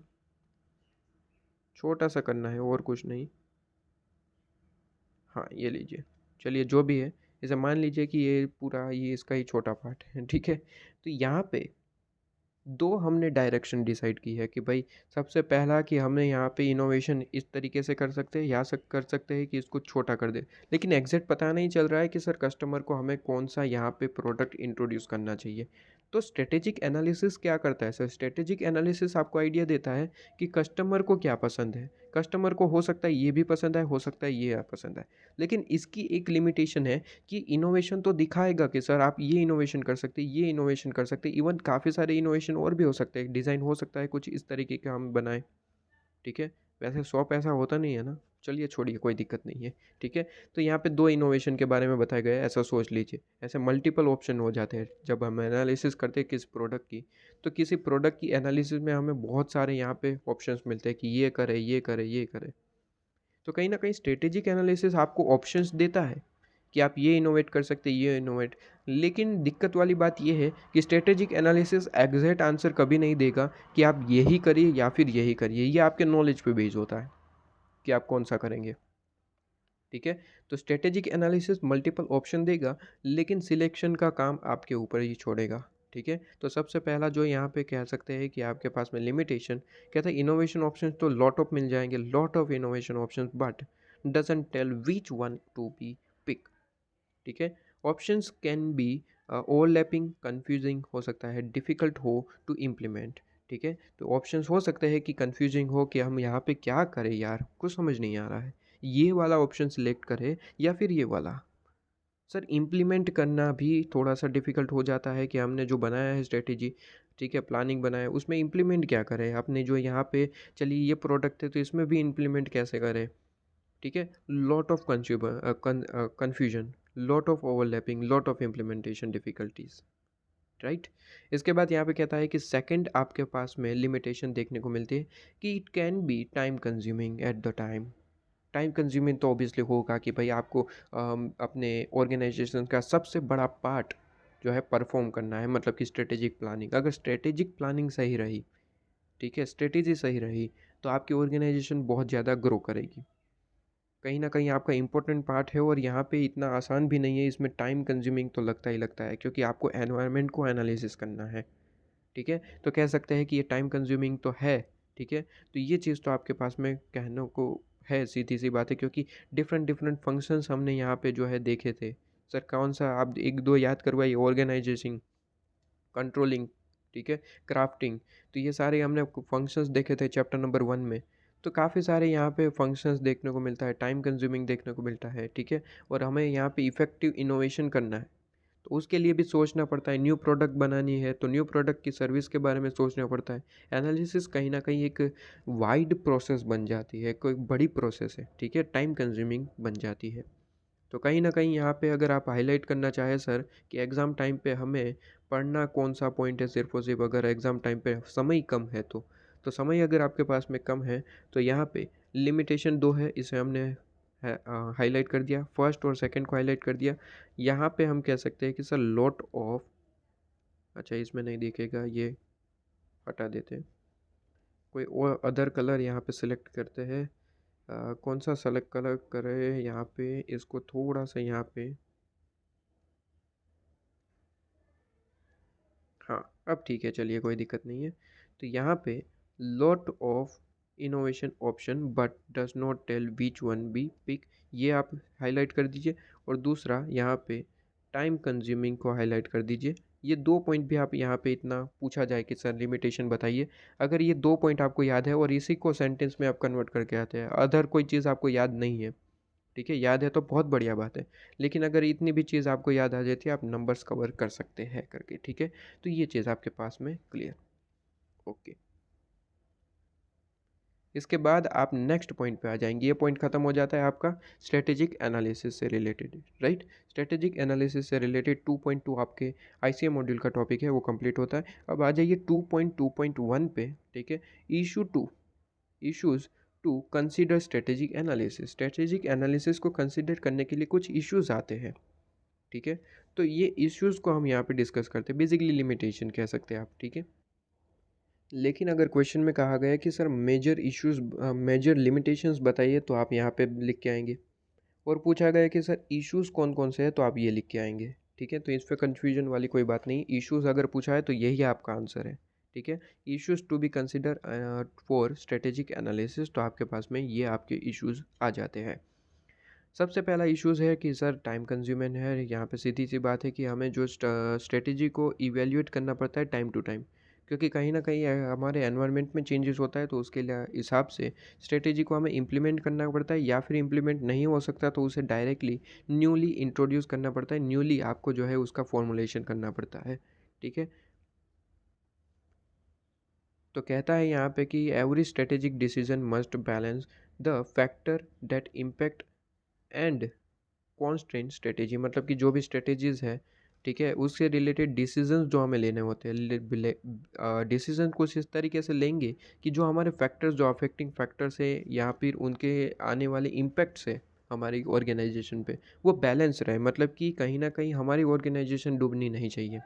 छोटा सा करना है और कुछ नहीं। हाँ ये लीजिए, चलिए जो भी है, जैसे मान लीजिए कि ये पूरा ये इसका ही छोटा पार्ट है, ठीक है? तो यहाँ पे 2 हमने डायरेक्शन डिसाइड की है कि भाई सबसे पहला कि हमें यहाँ पे इनोवेशन इस तरीके से कर सकते हैं या कर सकते हैं कि इसको छोटा कर दे। लेकिन एग्ज़ैक्ट पता नहीं चल रहा है कि सर कस्टमर को हमें कौन-सा यहाँ पे प्रोडक्ट इंट्रोड्यूस करना चाहिए। तो स्ट्रैटेजिक एनालिसिस क्या करता है सर? स्ट्रैटेजिक एनालिसिस आपको आइडिया देता है कि कस्टमर को क्या पसंद है। कस्टमर को हो सकता है ये भी पसंद आए, हो सकता है ये पसंद आए। लेकिन इसकी एक लिमिटेशन है कि इनोवेशन तो दिखाएगा कि सर आप ये इनोवेशन कर सकते हैं, ये इनोवेशन कर सकते हैं, इवन काफ़ी सारे इनोवेशन और भी हो सकते हैं, डिज़ाइन हो सकता है कुछ इस तरीके का हम बनाएँ, ठीक है? वैसे 100 पैसा होता नहीं है ना, चलिए छोड़िए कोई दिक्कत नहीं है, ठीक है? तो यहाँ पे 2 इनोवेशन के बारे में बताया गया है, ऐसा सोच लीजिए। ऐसे मल्टीपल ऑप्शन हो जाते हैं, जब हम एनालिसिस करते हैं किसी प्रोडक्ट की, तो किसी प्रोडक्ट की एनालिसिस में हमें बहुत सारे यहाँ पे ऑप्शंस मिलते हैं कि ये करें, ये करें, ये करें। तो कहीं न कहीं स्ट्रैटेजिक एनालिसिस आपको ऑप्शंस देता है कि आप ये इनोवेट कर सकते हैं, ये इनोवेट। लेकिन दिक्कत वाली बात ये है कि स्ट्रैटेजिक एनालिसिस एग्ज़ैक्ट आंसर कभी नहीं देगा कि आप यही करिए या फिर यही करिए। ये आपके नॉलेज पे बेस्ड होता है कि आप कौन-सा करेंगे, ठीक है? तो स्ट्रैटेजिक एनालिसिस मल्टीपल ऑप्शन देगा, लेकिन सिलेक्शन का काम आपके ऊपर ही छोड़ेगा, ठीक है? तो सबसे पहला जो यहाँ पे कह सकते हैं कि आपके पास में लिमिटेशन, कहता है इनोवेशन ऑप्शंस तो लॉट ऑफ मिल जाएँगे, lot of innovation options but doesn't tell which one to be pick. ठीक है? Options can be overlapping, confusing हो सकता है, डिफ़िकल्ट हो टू इम्प्लीमेंट, ठीक है? तो ऑप्शंस हो सकते हैं कि कन्फ्यूजिंग हो कि हम यहाँ पे क्या करें यार, कुछ समझ नहीं आ रहा है। ये वाला ऑप्शन सिलेक्ट करें या फिर ये वाला। सर इम्प्लीमेंट करना भी थोड़ा-सा डिफ़िकल्ट हो जाता है कि हमने जो बनाया है स्ट्रैटेजी, ठीक है, प्लानिंग बनाया है, उसमें इम्प्लीमेंट क्या करें? आपने जो यहाँ पे चलिए ये प्रोडक्ट है तो इसमें भी इम्प्लीमेंट कैसे करें? ठीक है, lot of confusion, lot of overlapping, lot of implementation difficulties, right. इसके बाद यहाँ पे कहता है कि सेकंड आपके पास में लिमिटेशन देखने को मिलती है कि it can be time consuming at the time consuming तो ऑब्वियसली होगा कि भाई आपको अपने ऑर्गेनाइजेशन का सबसे बड़ा पार्ट जो है परफॉर्म करना है, मतलब कि स्ट्रेटेजिक प्लानिंग। अगर स्ट्रेटेजिक प्लानिंग सही रही, ठीक है, स्ट्रेटेजी सही रही, तो आपकी ऑर्गेनाइजेशन बहुत ज़्यादा ग्रो करेगी। कहीं न कहीं आपका इम्पोर्टेंट पार्ट है और यहाँ पे इतना आसान भी नहीं है, इसमें टाइम कंज्यूमिंग तो लगता ही लगता है क्योंकि आपको एनवायरनमेंट को एनालिसिस करना है, ठीक है? तो कह सकते हैं कि ये टाइम कंज्यूमिंग तो है, ठीक है? तो ये चीज़ तो आपके पास में कहने को है, सीधी-सी बात है, क्योंकि डिफरेंट फंक्शंस हमने यहाँ पे जो है देखे थे। सर कौन-सा आप 1-2 याद करवाइए, ऑर्गेनाइजेशन, कंट्रोलिंग, ठीक है, क्राफ्टिंग। तो ये सारे हमने फंक्शंस देखे थे चैप्टर नंबर 1 में। तो काफ़ी सारे यहाँ पे फंक्शंस देखने को मिलता है, टाइम कंज्यूमिंग देखने को मिलता है, ठीक है? और हमें यहाँ पे इफ़ेक्टिव इनोवेशन करना है, तो उसके लिए भी सोचना पड़ता है। न्यू प्रोडक्ट बनानी है तो न्यू प्रोडक्ट की सर्विस के बारे में सोचना पड़ता है। एनालिसिस कहीं न कहीं एक वाइड प्रोसेस बन जाती है, कोई बड़ी प्रोसेस है, ठीक है? टाइम कंज्यूमिंग बन जाती है। तो कहीं न कहीं यहाँ पे अगर आप हाइलाइट करना चाहें सर कि एग्ज़ाम टाइम पे हमें पढ़ना कौन-सा पॉइंट है सिर्फ़ और सिर्फ़, अगर एग्ज़ाम टाइम पे समय कम है तो। तो समय अगर आपके पास में कम है तो यहाँ पे लिमिटेशन 2 है, इसे हमने हाइलाइट कर दिया। फर्स्ट और सेकंड को हाइलाइट कर दिया। यहाँ पे हम कह सकते हैं कि सर लॉट ऑफ, अच्छा इसमें नहीं दिखेगा, ये हटा देते हैं। कोई और अदर कलर यहाँ पे सिलेक्ट करते हैं। कौन सा सेलेक्ट कलर करें यहाँ पे, इसको थोड़ा-सा यहाँ पे, हाँ, अब ठीक है, चलिए कोई दिक्कत नहीं है। तो यहाँ पे lot of innovation option but does not tell which one be pick, ये आप हाइलाइट कर दीजिए। और दूसरा यहाँ पे टाइम कंज्यूमिंग को हाइलाइट कर दीजिए। ये 2 पॉइंट भी आप यहाँ पे इतना पूछा जाए कि सर लिमिटेशन बताइए, अगर ये 2 पॉइंट आपको याद है और इसी को सेंटेंस में आप कन्वर्ट करके आते हैं, अदर कोई चीज़ आपको याद नहीं है, ठीक है, याद है तो बहुत बढ़िया बात है। लेकिन अगर इतनी भी चीज़ आपको याद आ जाती है, आप नंबर्स कवर कर सकते हैं करके, ठीक है। तो ये चीज़ आपके पास में क्लियर, ओके। इसके बाद आप नेक्स्ट पॉइंट पे आ जाएंगे। ये पॉइंट खत्म हो जाता है आपका स्ट्रेटेजिक एनालिसिस से रिलेटेड, राइट। स्ट्रेटेजिक एनालिसिस से रिलेटेड 2.2 आपके आईसीएम मॉड्यूल का टॉपिक है, वो कंप्लीट होता है। अब आ जाइए 2.2.1 पे, ठीक है। Issue two, issues to consider strategic analysis. Strategic analysis को कंसीडर करने के लिए कुछ इश्यूज आते हैं, ठीक है। तो ये इश्यूज को हम यहाँ पे डिस्कस करते हैं, बेसिकली लिमिटेशन कह सकते हैं आप, ठीक है। लेकिन अगर क्वेश्चन में कहा गया है कि sir major issues, major limitations बताइए, तो आप यहाँ पे लिख के आएंगे। और पूछा गया कि सर इश्यूज़ कौन-कौन से हैं, तो आप ये लिख के आएँगे, ठीक है? तो इसमें कन्फ्यूजन वाली कोई बात नहीं, इश्यूज़ अगर पूछा है तो यही आपका आंसर है, ठीक है? Issues to be consider for strategic analysis, तो आपके पास में ये आपके इश्यूज़ आ जाते हैं। सबसे पहला इश्यूज़ है कि सर टाइम कंज्यूमिंग है, यहाँ पे सीधी-सी बात है कि हमें जो स्ट्रैटेजी को इवैल्यूएट करना पड़ता है टाइम टू टाइम। क्योंकि कहीं न कहीं हमारे एनवायरनमेंट में चेंजेस होता है, तो उसके लिए हिसाब से स्ट्रैटेजी को हमें इम्प्लीमेंट करना पड़ता है, या फिर इम्प्लीमेंट नहीं हो सकता तो उसे डायरेक्टली न्यूली इंट्रोड्यूस करना पड़ता है, न्यूली आपको जो है उसका फॉर्मुलेशन करना पड़ता है, ठीक है? तो कहता है यहाँ पे कि every strategic decision must balance the factor that impact and constraint strategy, मतलब कि जो भी स्ट्रेटेजीज़ है, ठीक है, उससे रिलेटेड डिसीजंस जो हमें लेने होते हैं, डिसीजन कुछ इस तरीके से लेंगे कि जो हमारे फैक्टर्स, जो अफेक्टिंग फैक्टर्स है या फिर उनके आने वाले इम्पैक्ट्स है हमारी ऑर्गेनाइजेशन पे, वो बैलेंस रहे, मतलब कि कहीं ना कहीं हमारी ऑर्गेनाइजेशन डूबनी नहीं चाहिए,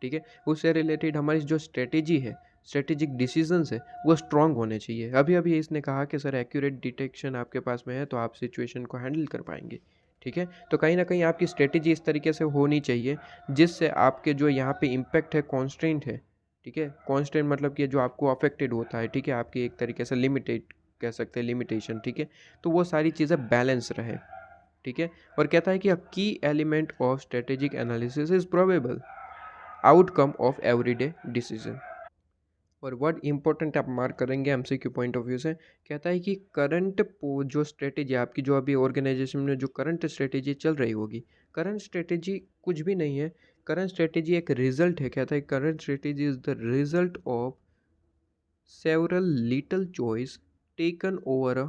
ठीक है? उससे रिलेटेड हमारी जो स्ट्रेटेजी है, स्ट्रेटेजिक डिसीजंस है, वो स्ट्रांग होने चाहिए। अभी अभी इसने कहा कि सर एक्यूरेट डिटेक्शन आपके पास में है तो आप सिचुएशन को हैंडल कर पाएंगे, ठीक है? तो कहीं ना कहीं आपकी स्ट्रेटेजी इस तरीके से होनी चाहिए जिससे आपके जो यहाँ पे इम्पैक्ट है, कॉन्स्टेंट है, ठीक है? कॉन्स्टेंट मतलब कि जो आपको अफेक्टेड होता है, ठीक है, आपकी एक तरीके से लिमिटेड कह सकते हैं, लिमिटेशन, ठीक है? तो वो सारी चीज़ें बैलेंस रहे, ठीक है? और कहता है कि अ की element of strategic analysis is probable outcome of everyday decision. और वर्ड इंपॉर्टेंट आप मार्क करेंगे एमसीक्यू पॉइंट ऑफ व्यू से, कहता है कि करंट जो स्ट्रेटेजी आपकी, जो अभी ऑर्गेनाइजेशन में जो करंट स्ट्रेटेजी चल रही होगी, करंट स्ट्रेटेजी कुछ भी नहीं है, करंट स्ट्रेटेजी एक रिजल्ट है। कहता है current strategy is the result of several little choice taken over a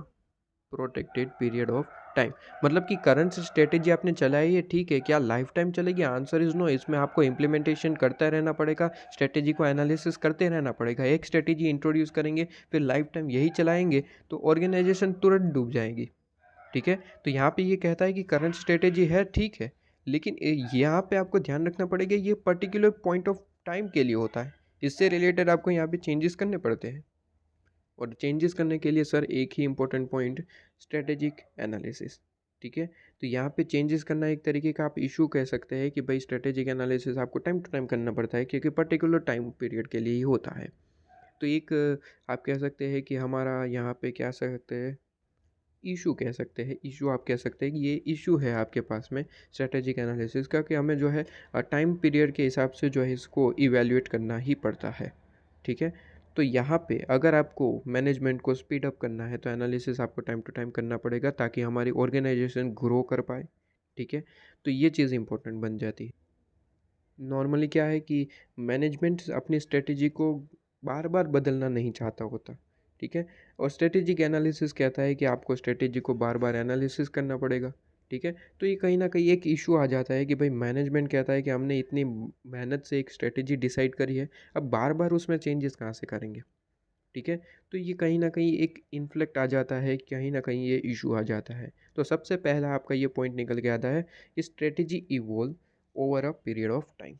protected period of time. मतलब कि करंट स्ट्रेटेजी आपने चलाई है, ठीक है, क्या लाइफ टाइम चलेगी? Answer is no. इसमें आपको इम्प्लीमेंटेशन करता रहना पड़ेगा, स्ट्रेटेजी को एनालिसिस करते रहना पड़ेगा। एक स्ट्रेटेजी इंट्रोड्यूस करेंगे फिर लाइफ टाइम यही चलाएंगे तो ऑर्गेनाइजेशन तुरंत डूब जाएगी, ठीक है? तो यहाँ पे ये कहता है कि करंट स्ट्रेटेजी है, ठीक है, लेकिन यहाँ पे आपको ध्यान रखना पड़ेगा ये पर्टिकुलर पॉइंट ऑफ टाइम के लिए होता है, इससे रिलेटेड आपको यहाँ पे चेंजेस करने पड़ते हैं। और चेंजेस करने के लिए सर एक ही इम्पोर्टेंट पॉइंट, स्ट्रेटेजिक एनालिसिस, ठीक है? तो यहाँ पे चेंजेस करना एक तरीके का आप इशू कह सकते हैं कि भाई स्ट्रेटेजिक एनालिसिस आपको टाइम टू टाइम करना पड़ता है क्योंकि पर्टिकुलर टाइम पीरियड के लिए ही होता है। तो एक आप कह सकते हैं कि हमारा यहाँ पे क्या सकते हैं, इशू कह सकते हैं, इशू आप कह सकते हैं कि ये इशू है आपके पास में स्ट्रेटेजिक एनालिसिस का, कि हमें जो है टाइम पीरियड के हिसाब से जो है इसको इवैल्यूएट करना ही पड़ता है, ठीक है? तो यहाँ पे अगर आपको मैनेजमेंट को स्पीड अप करना है तो एनालिसिस आपको टाइम टू टाइम करना पड़ेगा ताकि हमारी ऑर्गेनाइजेशन ग्रो कर पाए, ठीक है? तो ये चीज़ इंपॉर्टेंट बन जाती है। नॉर्मली क्या है कि मैनेजमेंट अपनी स्ट्रेटेजी को बार बार बदलना नहीं चाहता होता, ठीक है? और स्ट्रेटेजिक एनालिसिस कहता है कि आपको स्ट्रेटेजी को बार बार एनालिसिस करना पड़ेगा, ठीक है? तो ये कहीं ना कहीं एक इशू आ जाता है कि भाई मैनेजमेंट कहता है कि हमने इतनी मेहनत से एक स्ट्रेटेजी डिसाइड करी है, अब बार बार उसमें चेंजेस कहाँ से करेंगे, ठीक है? तो ये कहीं न कहीं एक इन्फ्लिक्ट आ जाता है, कहीं न कहीं ये इश्यू आ जाता है। तो सबसे पहला आपका ये पॉइंट निकल के आता है, strategy evolve over a period of time,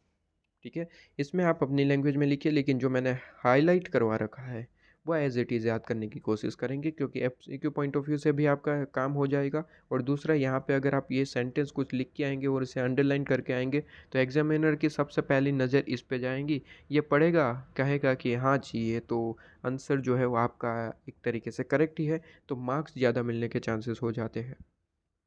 ठीक है? इसमें आप अपनी लैंग्वेज में लिखिए, लेकिन जो मैंने हाइलाइट करवा रखा है वो एज़ इट इज़ याद करने की कोशिश करेंगे क्योंकि एमसीक्यू पॉइंट ऑफ व्यू से भी आपका काम हो जाएगा। और दूसरा यहाँ पे अगर आप ये सेंटेंस कुछ लिख के आएँगे और इसे अंडरलाइन करके आएँगे तो एग्जामिनर की सबसे पहली नज़र इस पे जाएँगी। ये पढ़ेगा, कहेगा कि हाँ जी, ये तो आंसर जो है वो आपका एक तरीके से करेक्ट ही है, तो मार्क्स ज़्यादा मिलने के चांसेस हो जाते हैं,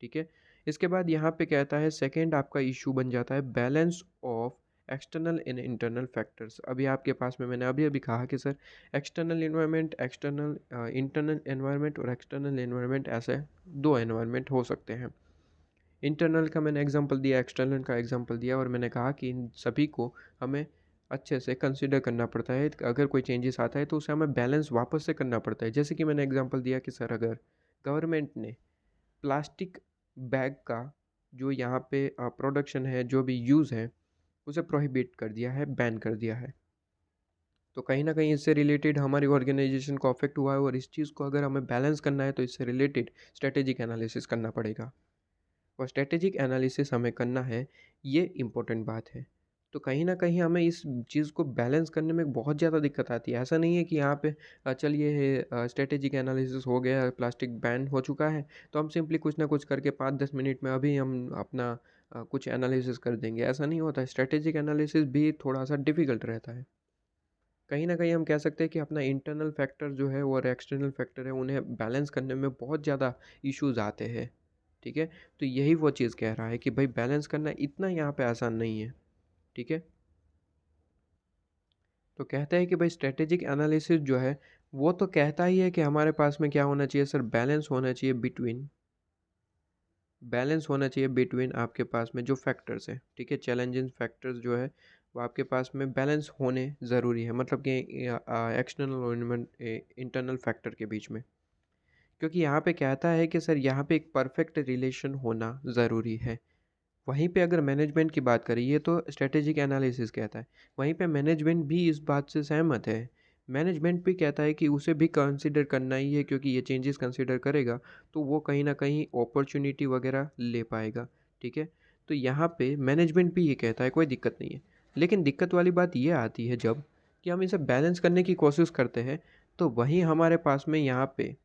ठीक है? इसके बाद यहाँ पे कहता है सेकंड आपका इशू बन जाता है balance of external and internal factors. अभी आपके पास में मैंने अभी अभी कहा कि sir external environment, external internal environment और एक्सटर्नल एनवायरनमेंट, ऐसे दो एनवायरनमेंट हो सकते हैं। इंटरनल का मैंने एग्जांपल दिया, एक्सटर्नल का एग्जांपल दिया, और मैंने कहा कि इन सभी को हमें अच्छे से कंसिडर करना पड़ता है। अगर कोई चेंजेस आता है तो उसे हमें बैलेंस वापस से करना पड़ता है। जैसे कि मैंने एग्जांपल दिया कि सर अगर गवर्नमेंट ने प्लास्टिक बैग का जो यहाँ पे प्रोडक्शन है, जो भी यूज़ है, उसे प्रोहिबिट कर दिया है, बैन कर दिया है, तो कहीं ना कहीं इससे रिलेटेड हमारी ऑर्गेनाइजेशन को अफेक्ट हुआ है, और इस चीज़ को अगर हमें बैलेंस करना है तो इससे रिलेटेड स्ट्रेटेजिक एनालिसिस करना पड़ेगा। और स्ट्रेटेजिक एनालिसिस हमें करना है, ये इम्पोर्टेंट बात है। तो कहीं न कहीं हमें इस चीज़ को बैलेंस करने में बहुत ज़्यादा दिक्कत आती है। ऐसा नहीं है कि यहाँ पे चलिए स्ट्रैटेजिक एनालिसिस हो गया, प्लास्टिक बैन हो चुका है, तो हम सिंपली कुछ ना कुछ करके 5-10 मिनट में अभी हम अपना कुछ एनालिसिस कर देंगे, ऐसा नहीं होता है। स्ट्रैटेजिक एनालिसिस भी थोड़ा-सा डिफ़िकल्ट रहता है। कहीं न कहीं हम कह सकते हैं कि अपना इंटरनल फैक्टर जो है और एक्सटर्नल फैक्टर है, उन्हें बैलेंस करने में बहुत ज़्यादा इश्यूज़ आते हैं, ठीक है? तो यही वो चीज़ कह रहा है कि भई बैलेंस करना इतना यहाँ पे आसान नहीं है, ठीक है? तो कहता है कि भाई स्ट्रैटेजिक एनालिसिस जो है वो तो कहता ही है कि हमारे पास में क्या होना चाहिए सर, बैलेंस होना चाहिए बिटवीन आपके पास में जो फैक्टर्स है, ठीक है, चैलेंजिंग फैक्टर्स जो है वो आपके पास में बैलेंस होने ज़रूरी है, मतलब कि एक्सटर्नल और इंटरनल फैक्टर के बीच में। क्योंकि यहाँ पे कहता है कि सर यहाँ पे एक परफेक्ट रिलेशन होना ज़रूरी है। वहीं पे अगर मैनेजमेंट की बात करें, ये तो स्ट्रैटेजिक एनालिसिस कहता है, वहीं पे मैनेजमेंट भी इस बात से सहमत है। मैनेजमेंट भी कहता है कि उसे भी कंसिडर करना ही है, क्योंकि ये चेंजेस कंसिडर करेगा तो वो कहीं न कहीं अपॉर्च्युनिटी वगैरह ले पाएगा, ठीक है? तो यहाँ पे मैनेजमेंट भी ये कहता है, कोई दिक्कत नहीं है। लेकिन दिक्कत वाली बात ये आती है जब कि हम इसे बैलेंस करने की कोशिश करते हैं, तो वहीं हमारे पास में यहाँ पे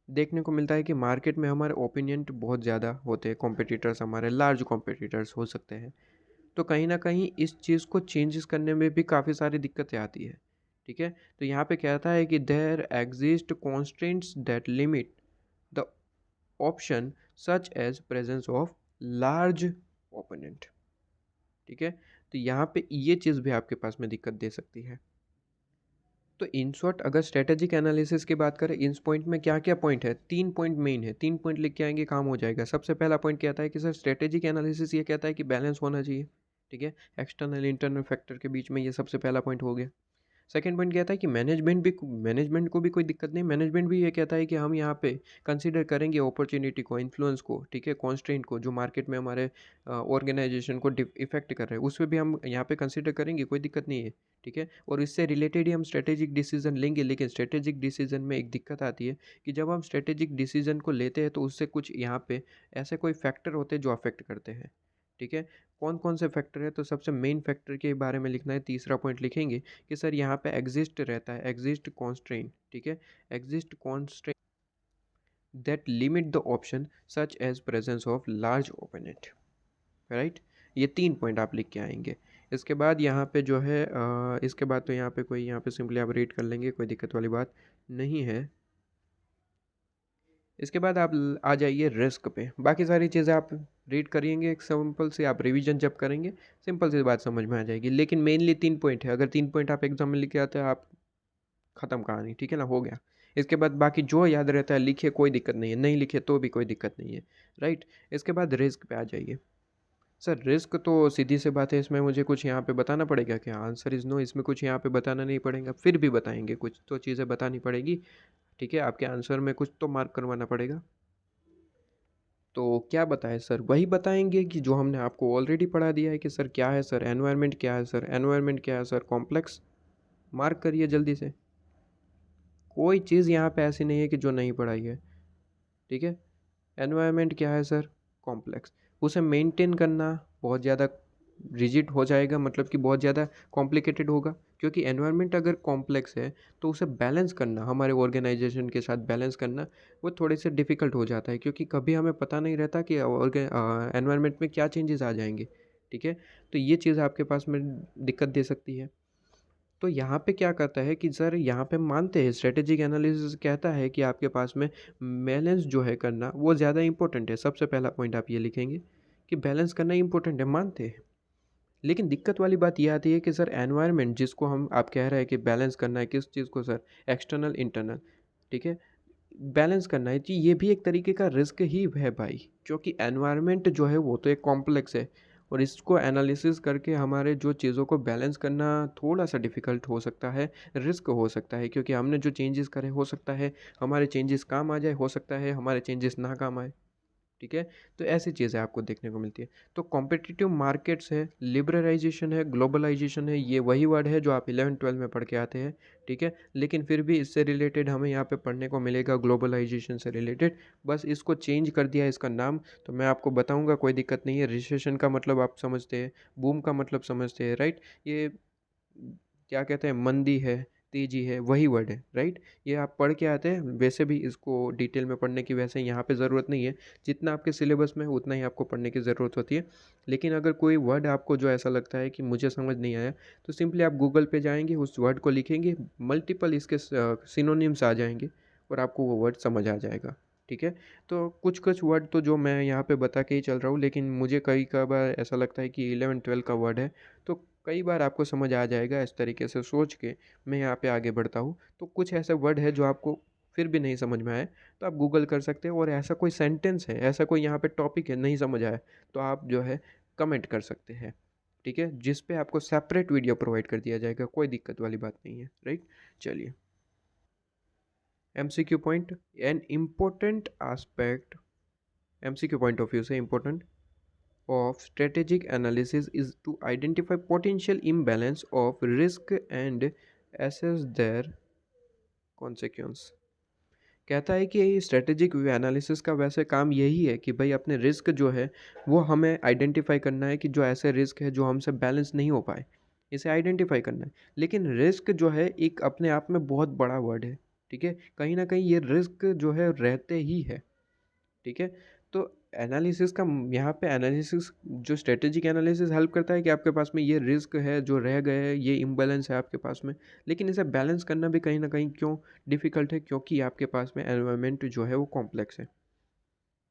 देखने को मिलता है कि मार्केट में हमारे ओपिनियन बहुत ज़्यादा होते हैं, कॉम्पिटिटर्स हमारे लार्ज कॉम्पिटिटर्स हो सकते हैं। तो कहीं न कहीं इस चीज़ को चेंजेस करने में भी काफ़ी सारी दिक्कतें आती है, ठीक है? तो यहाँ पे कहता है कि there exist constraints that limit the option such as presence of large opponent, ठीक है? तो यहाँ पे ये चीज़ भी आपके पास में दिक्कत दे सकती है। तो इन शॉर्ट अगर स्ट्रैटेजिक एनालिसिस की बात करें, इस पॉइंट में क्या-क्या पॉइंट है? 3 पॉइंट मेन है, 3 पॉइंट लिख के आएँगे काम हो जाएगा। सबसे पहला पॉइंट कहता है कि सर स्ट्रैटेजिक एनालिसिस ये कहता है कि बैलेंस होना चाहिए, ठीक है? एक्सटर्नल इंटरनल फैक्टर के बीच में, ये सबसे पहला पॉइंट हो गया। सेकंड पॉइंट कहता है कि मैनेजमेंट को भी कोई दिक्कत नहीं, मैनेजमेंट भी ये कहता है कि हम यहाँ पे कंसीडर करेंगे अपॉर्चुनिटी को, इन्फ्लुएंस को, ठीक है, कॉन्स्ट्रेंट को, जो मार्केट में हमारे ऑर्गेनाइजेशन को इफेक्ट कर रहे हैं, उसमें भी हम यहाँ पे कंसीडर करेंगे, कोई दिक्कत नहीं है, ठीक है। और इससे रिलेटेड ही हम स्ट्रेटेजिक डिसीजन लेंगे, लेकिन स्ट्रेटेजिक डिसीजन में एक दिक्कत आती है कि जब हम स्ट्रेटेजिक डिसीजन को लेते हैं तो उससे कुछ यहाँ पे ऐसे कोई फैक्टर होते हैं जो अफेक्ट करते हैं, ठीक है। कौन-कौन से फैक्टर है, तो सबसे मेन फैक्टर के बारे में लिखना है, तीसरा पॉइंट लिखेंगे कि सर यहाँ पे एग्जिस्ट रहता है, एग्जिस्ट कॉन्स्ट्रेंट, ठीक है, exist constraint that limit the option such as presence of large opponent, right. ये 3 पॉइंट आप लिख के आएँगे। इसके बाद यहाँ पे जो है इसके बाद तो यहाँ पे सिंपली आप रीड कर लेंगे, कोई दिक्कत वाली बात नहीं है। इसके बाद आप आ जाइए रिस्क पे, बाकी सारी चीज़ें आप रीड करिएंगे, एक सिंपल से आप रिवीजन जब करेंगे सिंपल सी बात समझ में आ जाएगी, लेकिन मेनली 3 पॉइंट है, अगर 3 पॉइंट आप एग्जाम में लिख के आते हैं, आप ख़त्म कहानी, ठीक है ना, हो गया। इसके बाद बाकी जो याद रहता है लिखिए, कोई दिक्कत नहीं है, नहीं लिखे तो भी कोई दिक्कत नहीं है, राइट। इसके बाद रिस्क पे आ जाइए। सर रिस्क तो सीधी सी बात है, इसमें मुझे कुछ यहाँ पे बताना पड़ेगा क्या? आंसर इज़ नो, इसमें कुछ यहाँ पे बताना नहीं पड़ेगा, फिर भी बताएंगे, कुछ तो चीज़ें बतानी पड़ेगी, ठीक है, आपके आंसर में कुछ तो मार्क करवाना पड़ेगा। तो क्या बताएँ सर? वही बताएँगे कि जो हमने आपको ऑलरेडी पढ़ा दिया है कि सर क्या है सर, एनवायरनमेंट क्या है सर, एनवायरनमेंट क्या है सर, कॉम्प्लेक्स। मार्क करिए जल्दी से। कोई चीज़ यहाँ पे ऐसी नहीं है कि जो नहीं पढ़ाई है, ठीक है? एनवायरनमेंट क्या है सर? कॉम्प्लेक्स। उसे मेंटेन करना बहुत ज़्यादा रिजिड हो जाएगा, मतलब कि बहुत ज़्यादा कॉम्प्लिकेटेड होगा, क्योंकि एनवायरनमेंट अगर कॉम्प्लेक्स है तो उसे बैलेंस करना, हमारे ऑर्गेनाइजेशन के साथ बैलेंस करना वो थोड़े से डिफ़िकल्ट हो जाता है, क्योंकि कभी हमें पता नहीं रहता कि एनवायरनमेंट में क्या चेंजेस आ जाएंगे, ठीक है। तो ये चीज़ आपके पास में दिक्कत दे सकती है। तो यहाँ पे क्या करता है कि सर यहाँ पे मानते हैं, स्ट्रेटेजिक एनालिसिस कहता है कि आपके पास में बैलेंस जो है करना वो ज़्यादा इंपॉर्टेंट है। सबसे पहला पॉइंट आप ये लिखेंगे कि बैलेंस करना इंपॉर्टेंट है, मानते हैं। लेकिन दिक्कत वाली बात ये आती है कि सर एनवायरनमेंट जिसको हम आप कह रहे हैं कि बैलेंस करना है, किस चीज़ को सर? एक्सटर्नल इंटरनल, ठीक है, बैलेंस करना है जी, ये भी एक तरीके का रिस्क ही है भाई, क्योंकि एनवायरनमेंट जो है वो तो एक कॉम्प्लेक्स है, और इसको एनालिसिस करके हमारे जो चीज़ों को बैलेंस करना थोड़ा सा डिफ़िकल्ट हो सकता है, रिस्क हो सकता है, क्योंकि हमने जो चेंजेस करे हो सकता है हमारे चेंजेस काम आ जाए, हो सकता है हमारे चेंजेस ना काम आए, ठीक है? तो ऐसी चीज़ें आपको देखने को मिलती है। तो कॉम्पिटिटिव मार्केट्स है, लिबरलाइज़ेशन है, ग्लोबलाइज़ेशन है, ये वही वर्ड है जो आप 11th-12 में पढ़ के आते हैं, ठीक है? लेकिन फिर भी इससे रिलेटेड हमें यहाँ पे पढ़ने को मिलेगा ग्लोबलाइज़ेशन से रिलेटेड, बस इसको चेंज कर दिया है इसका नाम, तो मैं आपको बताऊँगा, कोई दिक्कत नहीं है। रिसेशन का मतलब आप समझते हैं, बूम का मतलब समझते हैं, राइट? ये क्या कहते हैं, मंदी है, तेजी है, वही वर्ड है, राइट? ये आप पढ़ के आते हैं, वैसे भी इसको डिटेल में पढ़ने की वैसे यहाँ पे ज़रूरत नहीं है। जितना आपके सिलेबस में है उतना ही आपको पढ़ने की ज़रूरत होती है। लेकिन अगर कोई वर्ड आपको जो ऐसा लगता है कि मुझे समझ नहीं आया, तो सिंपली आप गूगल पे जाएंगे, उस वर्ड को लिखेंगे, मल्टीपल इसके सिनोनिम्स आ जाएंगे और आपको वो वर्ड समझ आ जाएगा, ठीक है? तो कुछ कुछ वर्ड तो जो मैं यहाँ पे बता के ही चल रहा हूँ, लेकिन मुझे कई बार ऐसा लगता है कि 11-12 का वर्ड है, तो कई बार आपको समझ आ जाएगा। इस तरीके से सोच के मैं यहाँ पे आगे बढ़ता हूँ। तो कुछ ऐसे वर्ड है जो आपको फिर भी नहीं समझ में आए, तो आप गूगल कर सकते हैं। और ऐसा कोई सेंटेंस है, ऐसा कोई यहाँ पे टॉपिक है नहीं समझ आया, तो आप जो है कमेंट कर सकते हैं, ठीक है? जिस पे आपको सेपरेट वीडियो प्रोवाइड कर दिया जाएगा, कोई दिक्कत वाली बात नहीं है, राइट? चलिए, MCQ point, an important aspect, MCQ point of view से important of strategic analysis is to identify potential imbalance of risk and assess their consequence। कहता है कि स्ट्रेटेजिक एनालिसिस का वैसे काम यही है कि भाई अपने रिस्क जो है वो हमें आइडेंटिफाई करना है, कि जो ऐसे रिस्क है जो हमसे बैलेंस नहीं हो पाए, इसे आइडेंटिफाई करना है। लेकिन रिस्क जो है एक अपने आप में बहुत बड़ा वर्ड है, ठीक है? कहीं ना कहीं ये रिस्क जो है रहते ही है, ठीक है? तो एनालिसिस का यहाँ पे एनालिसिस, जो स्ट्रेटेजिक एनालिसिस हेल्प करता है कि आपके पास में ये रिस्क है जो रह गए हैं, ये इम्बैलेंस है आपके पास में, लेकिन इसे बैलेंस करना भी कहीं ना कहीं क्यों डिफ़िकल्ट है, क्योंकि आपके पास में एनवायरनमेंट जो है वो कॉम्प्लेक्स है,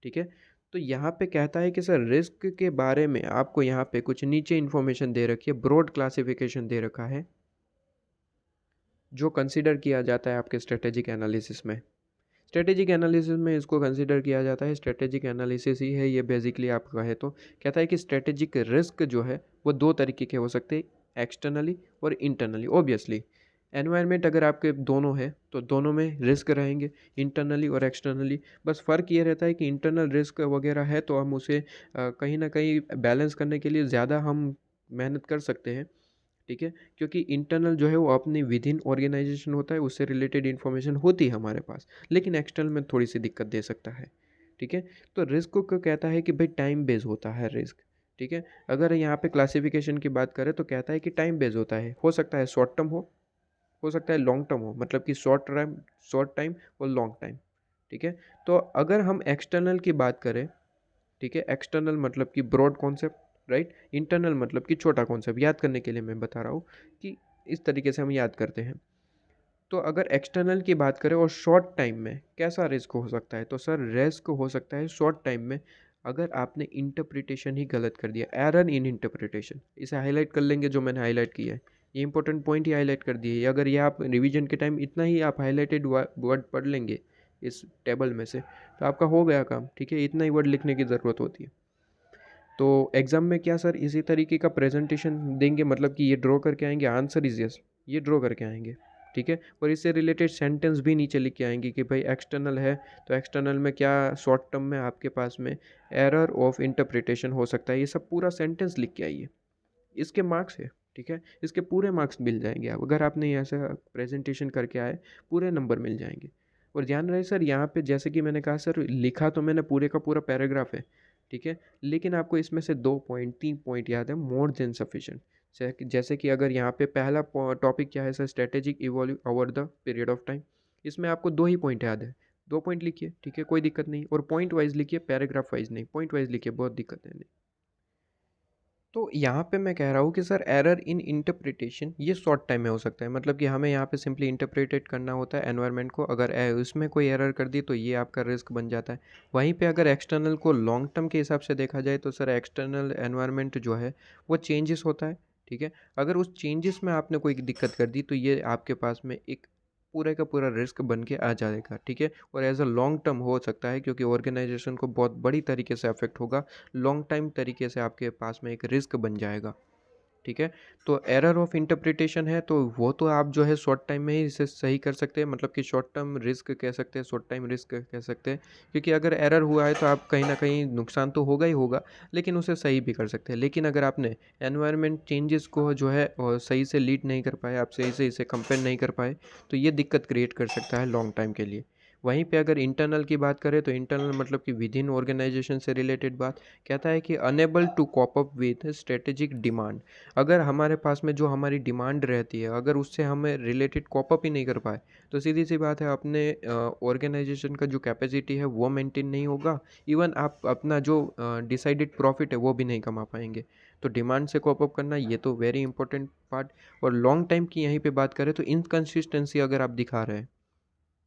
ठीक है? तो यहाँ पे कहता है कि सर रिस्क के बारे में आपको यहाँ पे कुछ नीचे इन्फॉर्मेशन दे रखी है, ब्रॉड क्लासिफिकेशन दे रखा है जो कंसिडर किया जाता है आपके स्ट्रेटेजिक एनालिसिस में। स्ट्रेटेजिक एनालिसिस में इसको कंसिडर किया जाता है, स्ट्रेटेजिक एनालिसिस ही है ये बेसिकली। आप कहे तो कहता है कि स्ट्रेटेजिक रिस्क जो है वो दो तरीके के हो सकते हैं, एक्सटर्नली और इंटरनली। ऑब्वियसली एनवायरनमेंट अगर आपके दोनों है तो दोनों में रिस्क रहेंगे, इंटरनली और एक्सटर्नली। बस फ़र्क ये रहता है कि इंटरनल रिस्क वगैरह है तो हम उसे कहीं ना कहीं बैलेंस करने के लिए ज़्यादा हम मेहनत कर सकते हैं, ठीक है? क्योंकि इंटरनल जो है वो अपनी विदिन ऑर्गेनाइजेशन होता है, उससे रिलेटेड इन्फॉर्मेशन होती है हमारे पास, लेकिन एक्सटर्नल में थोड़ी सी दिक्कत दे सकता है, ठीक है? तो रिस्क को कहता है कि भाई टाइम बेस होता है रिस्क, ठीक है? अगर यहाँ पे क्लासिफिकेशन की बात करें तो कहता है कि टाइम बेस होता है, हो सकता है शॉर्ट टर्म हो सकता है लॉन्ग टर्म हो, मतलब कि शॉर्ट टाइम और लॉन्ग टाइम, ठीक है? तो अगर हम एक्सटर्नल की बात करें, ठीक है, एक्सटर्नल मतलब कि ब्रॉड कॉन्सेप्ट, राइट? इंटरनल मतलब कि छोटा कॉन्सेप्ट। याद करने के लिए मैं बता रहा हूँ कि इस तरीके से हम याद करते हैं। तो अगर एक्सटर्नल की बात करें और शॉर्ट टाइम में कैसा रिस्क हो सकता है, तो सर रिस्क हो सकता है शॉर्ट टाइम में अगर आपने इंटरप्रिटेशन ही गलत कर दिया, एरर इन इंटरप्रिटेशन। इसे हाईलाइट कर लेंगे जो मैंने हाईलाइट किया है, ये इंपॉर्टेंट पॉइंट ही हाईलाइट कर दिए। अगर ये आप रिवीजन के टाइम इतना ही आप हाईलाइटेड वर्ड पढ़ लेंगे इस टेबल में से, तो आपका हो गया काम, ठीक है? इतना ही वर्ड लिखने की ज़रूरत होती है। तो एग्ज़ाम में क्या सर इसी तरीके का प्रेजेंटेशन देंगे, मतलब कि ये ड्रॉ करके आएंगे? आंसर इज यस, ये ड्रॉ करके आएंगे, ठीक है? और इससे रिलेटेड सेंटेंस भी नीचे लिख के आएंगे कि भाई एक्सटर्नल है तो एक्सटर्नल में क्या शॉर्ट टर्म में आपके पास में एरर ऑफ इंटरप्रिटेशन हो सकता है, ये सब पूरा सेंटेंस लिख के आइए। इसके मार्क्स है, ठीक है? इसके पूरे मार्क्स मिल जाएंगे आप अगर आपने ऐसा प्रेजेंटेशन करके आए, पूरे नंबर मिल जाएंगे। और ध्यान रहे सर, यहाँ पे जैसे कि मैंने कहा सर, लिखा तो मैंने पूरे का पूरा पैराग्राफ है, ठीक है? लेकिन आपको इसमें से 2 पॉइंट 3 पॉइंट याद है, मोर देन सफिशेंट। जैसे कि अगर यहाँ पे पहला टॉपिक क्या है sir, strategic evolve over the period of time, इसमें आपको 2 ही पॉइंट याद है, 2 पॉइंट लिखिए, ठीक है? कोई दिक्कत नहीं। और पॉइंट वाइज लिखिए, पैराग्राफ वाइज नहीं, पॉइंट वाइज लिखिए, बहुत दिक्कत है। तो यहाँ पे मैं कह रहा हूँ कि सर एरर इन इंटरप्रिटेशन ये शॉर्ट टाइम में हो सकता है, मतलब कि हमें यहाँ पे सिंपली इंटरप्रेटेड करना होता है एनवायरनमेंट को। अगर उसमें कोई एरर कर दी तो ये आपका रिस्क बन जाता है। वहीं पे अगर एक्सटर्नल को लॉन्ग टर्म के हिसाब से देखा जाए तो सर एक्सटर्नल एनवायरनमेंट जो है वो चेंजेस होता है, ठीक है? अगर उस चेंजेस में आपने कोई दिक्कत कर दी तो ये आपके पास में एक पूरे का पूरा रिस्क बन के आ जाएगा, ठीक है? और एज अ लॉन्ग टर्म हो सकता है, क्योंकि ऑर्गेनाइजेशन को बहुत बड़ी तरीके से अफेक्ट होगा, लॉन्ग टाइम तरीके से आपके पास में एक रिस्क बन जाएगा, ठीक है। तो एरर ऑफ इंटरप्रिटेशन है, तो वो तो आप जो है शॉर्ट टाइम में ही इसे सही कर सकते हैं, मतलब कि शॉर्ट टर्म रिस्क कह सकते हैं, शॉर्ट टाइम रिस्क कह सकते हैं, क्योंकि अगर एरर हुआ है तो आप कहीं ना कहीं नुकसान तो होगा ही होगा, लेकिन उसे सही भी कर सकते हैं। लेकिन अगर आपने एनवायरनमेंट चेंजेस को जो है सही से लीड नहीं कर पाए, आप सही से इसे कंपेयर नहीं कर पाए, तो ये दिक्कत क्रिएट कर सकता है लॉन्ग टाइम के लिए। वहीं पे अगर इंटरनल की बात करें तो इंटरनल मतलब कि विद इन ऑर्गेनाइजेशन से रिलेटेड बात कहता है कि unable to cope up with strategic demand. अगर हमारे पास में जो हमारी डिमांड रहती है, अगर उससे हमें रिलेटेड कॉप अप ही नहीं कर पाए, तो सीधी सी बात है अपने ऑर्गेनाइजेशन का जो कैपेसिटी है वो मेंटेन नहीं होगा। इवन आप अपना जो डिसाइडेड प्रॉफिट है वो भी नहीं कमा पाएंगे। तो डिमांड से कॉप अप करना ये तो वेरी इंपॉर्टेंट पार्ट। और लॉन्ग टाइम की यहीं पे बात करें तो इनकन्सिस्टेंसी अगर आप दिखा रहे हैं,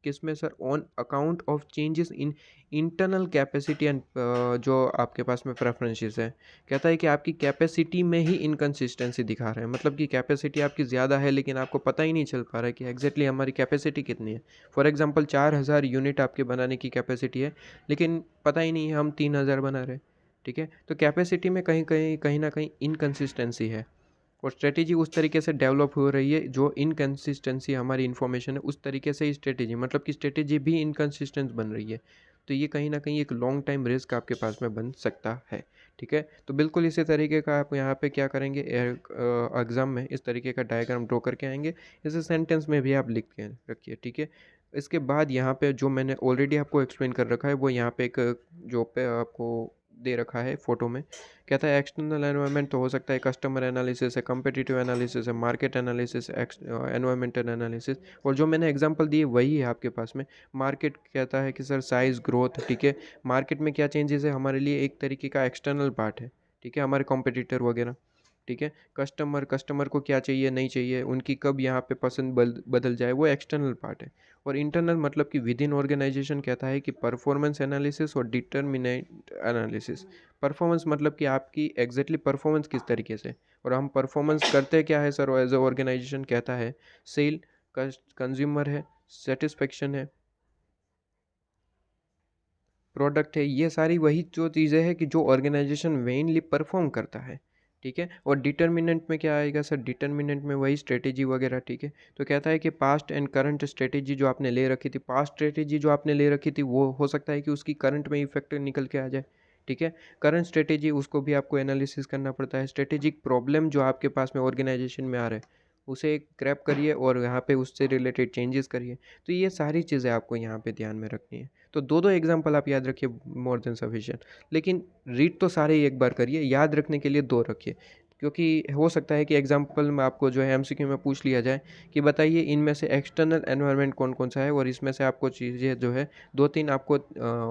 किसमें sir, on account of changes in internal capacity and जो आपके पास में प्रेफरेंसेस है, कहता है कि आपकी कैपेसिटी में ही इनकन्सिस्टेंसी दिखा रहे हैं। मतलब कि कैपेसिटी आपकी ज़्यादा है लेकिन आपको पता ही नहीं चल पा रहा है कि एग्जैक्टली हमारी कैपेसिटी कितनी है। फॉर एग्जांपल 4000 यूनिट आपके बनाने की कैपेसिटी है, लेकिन पता ही नहीं है हम 3000 बना रहे हैं। ठीक है, तो कैपेसिटी में कहीं ना कहीं इनकन्सिस्टेंसी है। और स्ट्रेटेजी उस तरीके से डेवलप हो रही है, जो इनकन्सिस्टेंसी हमारी इन्फॉर्मेशन है उस तरीके से ही स्ट्रेटेजी, मतलब कि स्ट्रेटेजी भी इनकन्सिस्टेंट बन रही है। तो ये कहीं ना कहीं एक लॉन्ग टाइम रिस्क आपके पास में बन सकता है। ठीक है, तो बिल्कुल इसी तरीके का आप यहाँ पे क्या करेंगे, एग्ज़ाम में इस तरीके का डायग्राम ड्रॉ करके आएंगे। इसे सेंटेंस में भी आप लिख के रखिए। ठीक है, इसके बाद यहाँ पे जो मैंने ऑलरेडी आपको एक्सप्लेन कर रखा है वो यहाँ पे एक जो पे आपको दे रखा है फोटो में, कहता है एक्सटर्नल एनवायरनमेंट तो हो सकता है कस्टमर एनालिसिस है, कम्पिटिटिव एनालिसिस है, मार्केट एनालिसिस, एनवायरमेंटल एनालिसिस। और जो मैंने एग्जांपल दिए वही है आपके पास में। मार्केट कहता है कि सर साइज़ ग्रोथ, ठीक है, मार्केट में क्या चेंजेस है हमारे लिए एक तरीके का एक्सटर्नल पार्ट है। ठीक है, हमारे कॉम्पिटिटर वगैरह। ठीक है, कस्टमर को क्या चाहिए नहीं चाहिए, उनकी कब यहाँ पे पसंद बदल जाए, वो एक्सटर्नल पार्ट है। और इंटरनल मतलब कि विद इन ऑर्गेनाइजेशन कहता है कि परफॉर्मेंस एनालिसिस और डिटर्मिनेंट एनालिसिस। परफॉर्मेंस मतलब कि आपकी एग्जैक्टली परफॉर्मेंस किस तरीके से, और हम परफॉर्मेंस करते क्या है सर एज अ ऑर्गेनाइजेशन, कहता है सेल, कंज्यूमर है, सेटिस्फेक्शन है, प्रोडक्ट है। ये सारी वही जो चीज़ें हैं कि जो ऑर्गेनाइजेशन मेनली परफॉर्म करता है। ठीक है, और डिटर्मिनेंट में क्या आएगा सर, डिटर्मिनेंट में वही स्ट्रेटेजी वगैरह। ठीक है, तो कहता है कि पास्ट एंड करंट स्ट्रेटेजी जो आपने ले रखी थी, पास्ट स्ट्रेटेजी जो आपने ले रखी थी वो हो सकता है कि उसकी करंट में इफेक्ट निकल के आ जाए। ठीक है, करंट स्ट्रेटेजी उसको भी आपको एनालिसिस करना पड़ता है। स्ट्रेटेजिक प्रॉब्लम जो आपके पास में ऑर्गेनाइजेशन में आ रहा है उसे क्रैप करिए और यहाँ पे उससे रिलेटेड चेंजेस करिए। तो ये सारी चीज़ें आपको यहाँ पे ध्यान में रखनी है। तो दो दो एग्जाम्पल आप याद रखिए, मोर देन सफिशिएंट। लेकिन रीड तो सारे ही एक बार करिए, याद रखने के लिए दो रखिए, क्योंकि हो सकता है कि एग्जाम्पल में आपको जो है एमसीक्यू में पूछ लिया जाए कि बताइए इनमें से एक्सटर्नल एनवायरनमेंट कौन कौन सा है, और इसमें से आपको चीज़ें जो है दो तीन आपको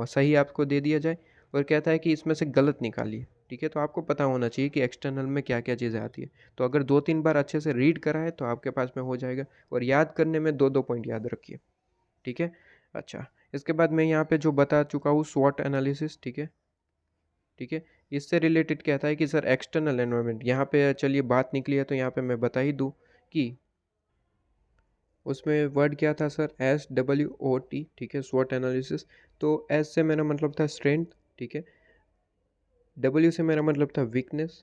सही आपको दे दिया जाए, और कहता है कि इसमें से गलत निकालिए। ठीक है, तो आपको पता होना चाहिए कि एक्सटर्नल में क्या क्या चीज़ें आती है। तो अगर दो तीन बार अच्छे से रीड करा है तो आपके पास में हो जाएगा। और याद करने में दो दो पॉइंट याद रखिए। ठीक है, अच्छा, इसके बाद मैं यहाँ पे जो बता चुका हूँ स्वॉट एनालिसिस। ठीक है, ठीक है, इससे रिलेटेड कहता है कि सर एक्सटर्नल एनवायरनमेंट, यहाँ पे चलिए बात निकली है तो यहाँ पे मैं बता ही दूँ कि उसमें वर्ड क्या था सर, SWOT। ठीक है, स्वॉट एनालिसिस। तो एस से मेरा मतलब था स्ट्रेंथ। ठीक है, W से मेरा मतलब था वीकनेस,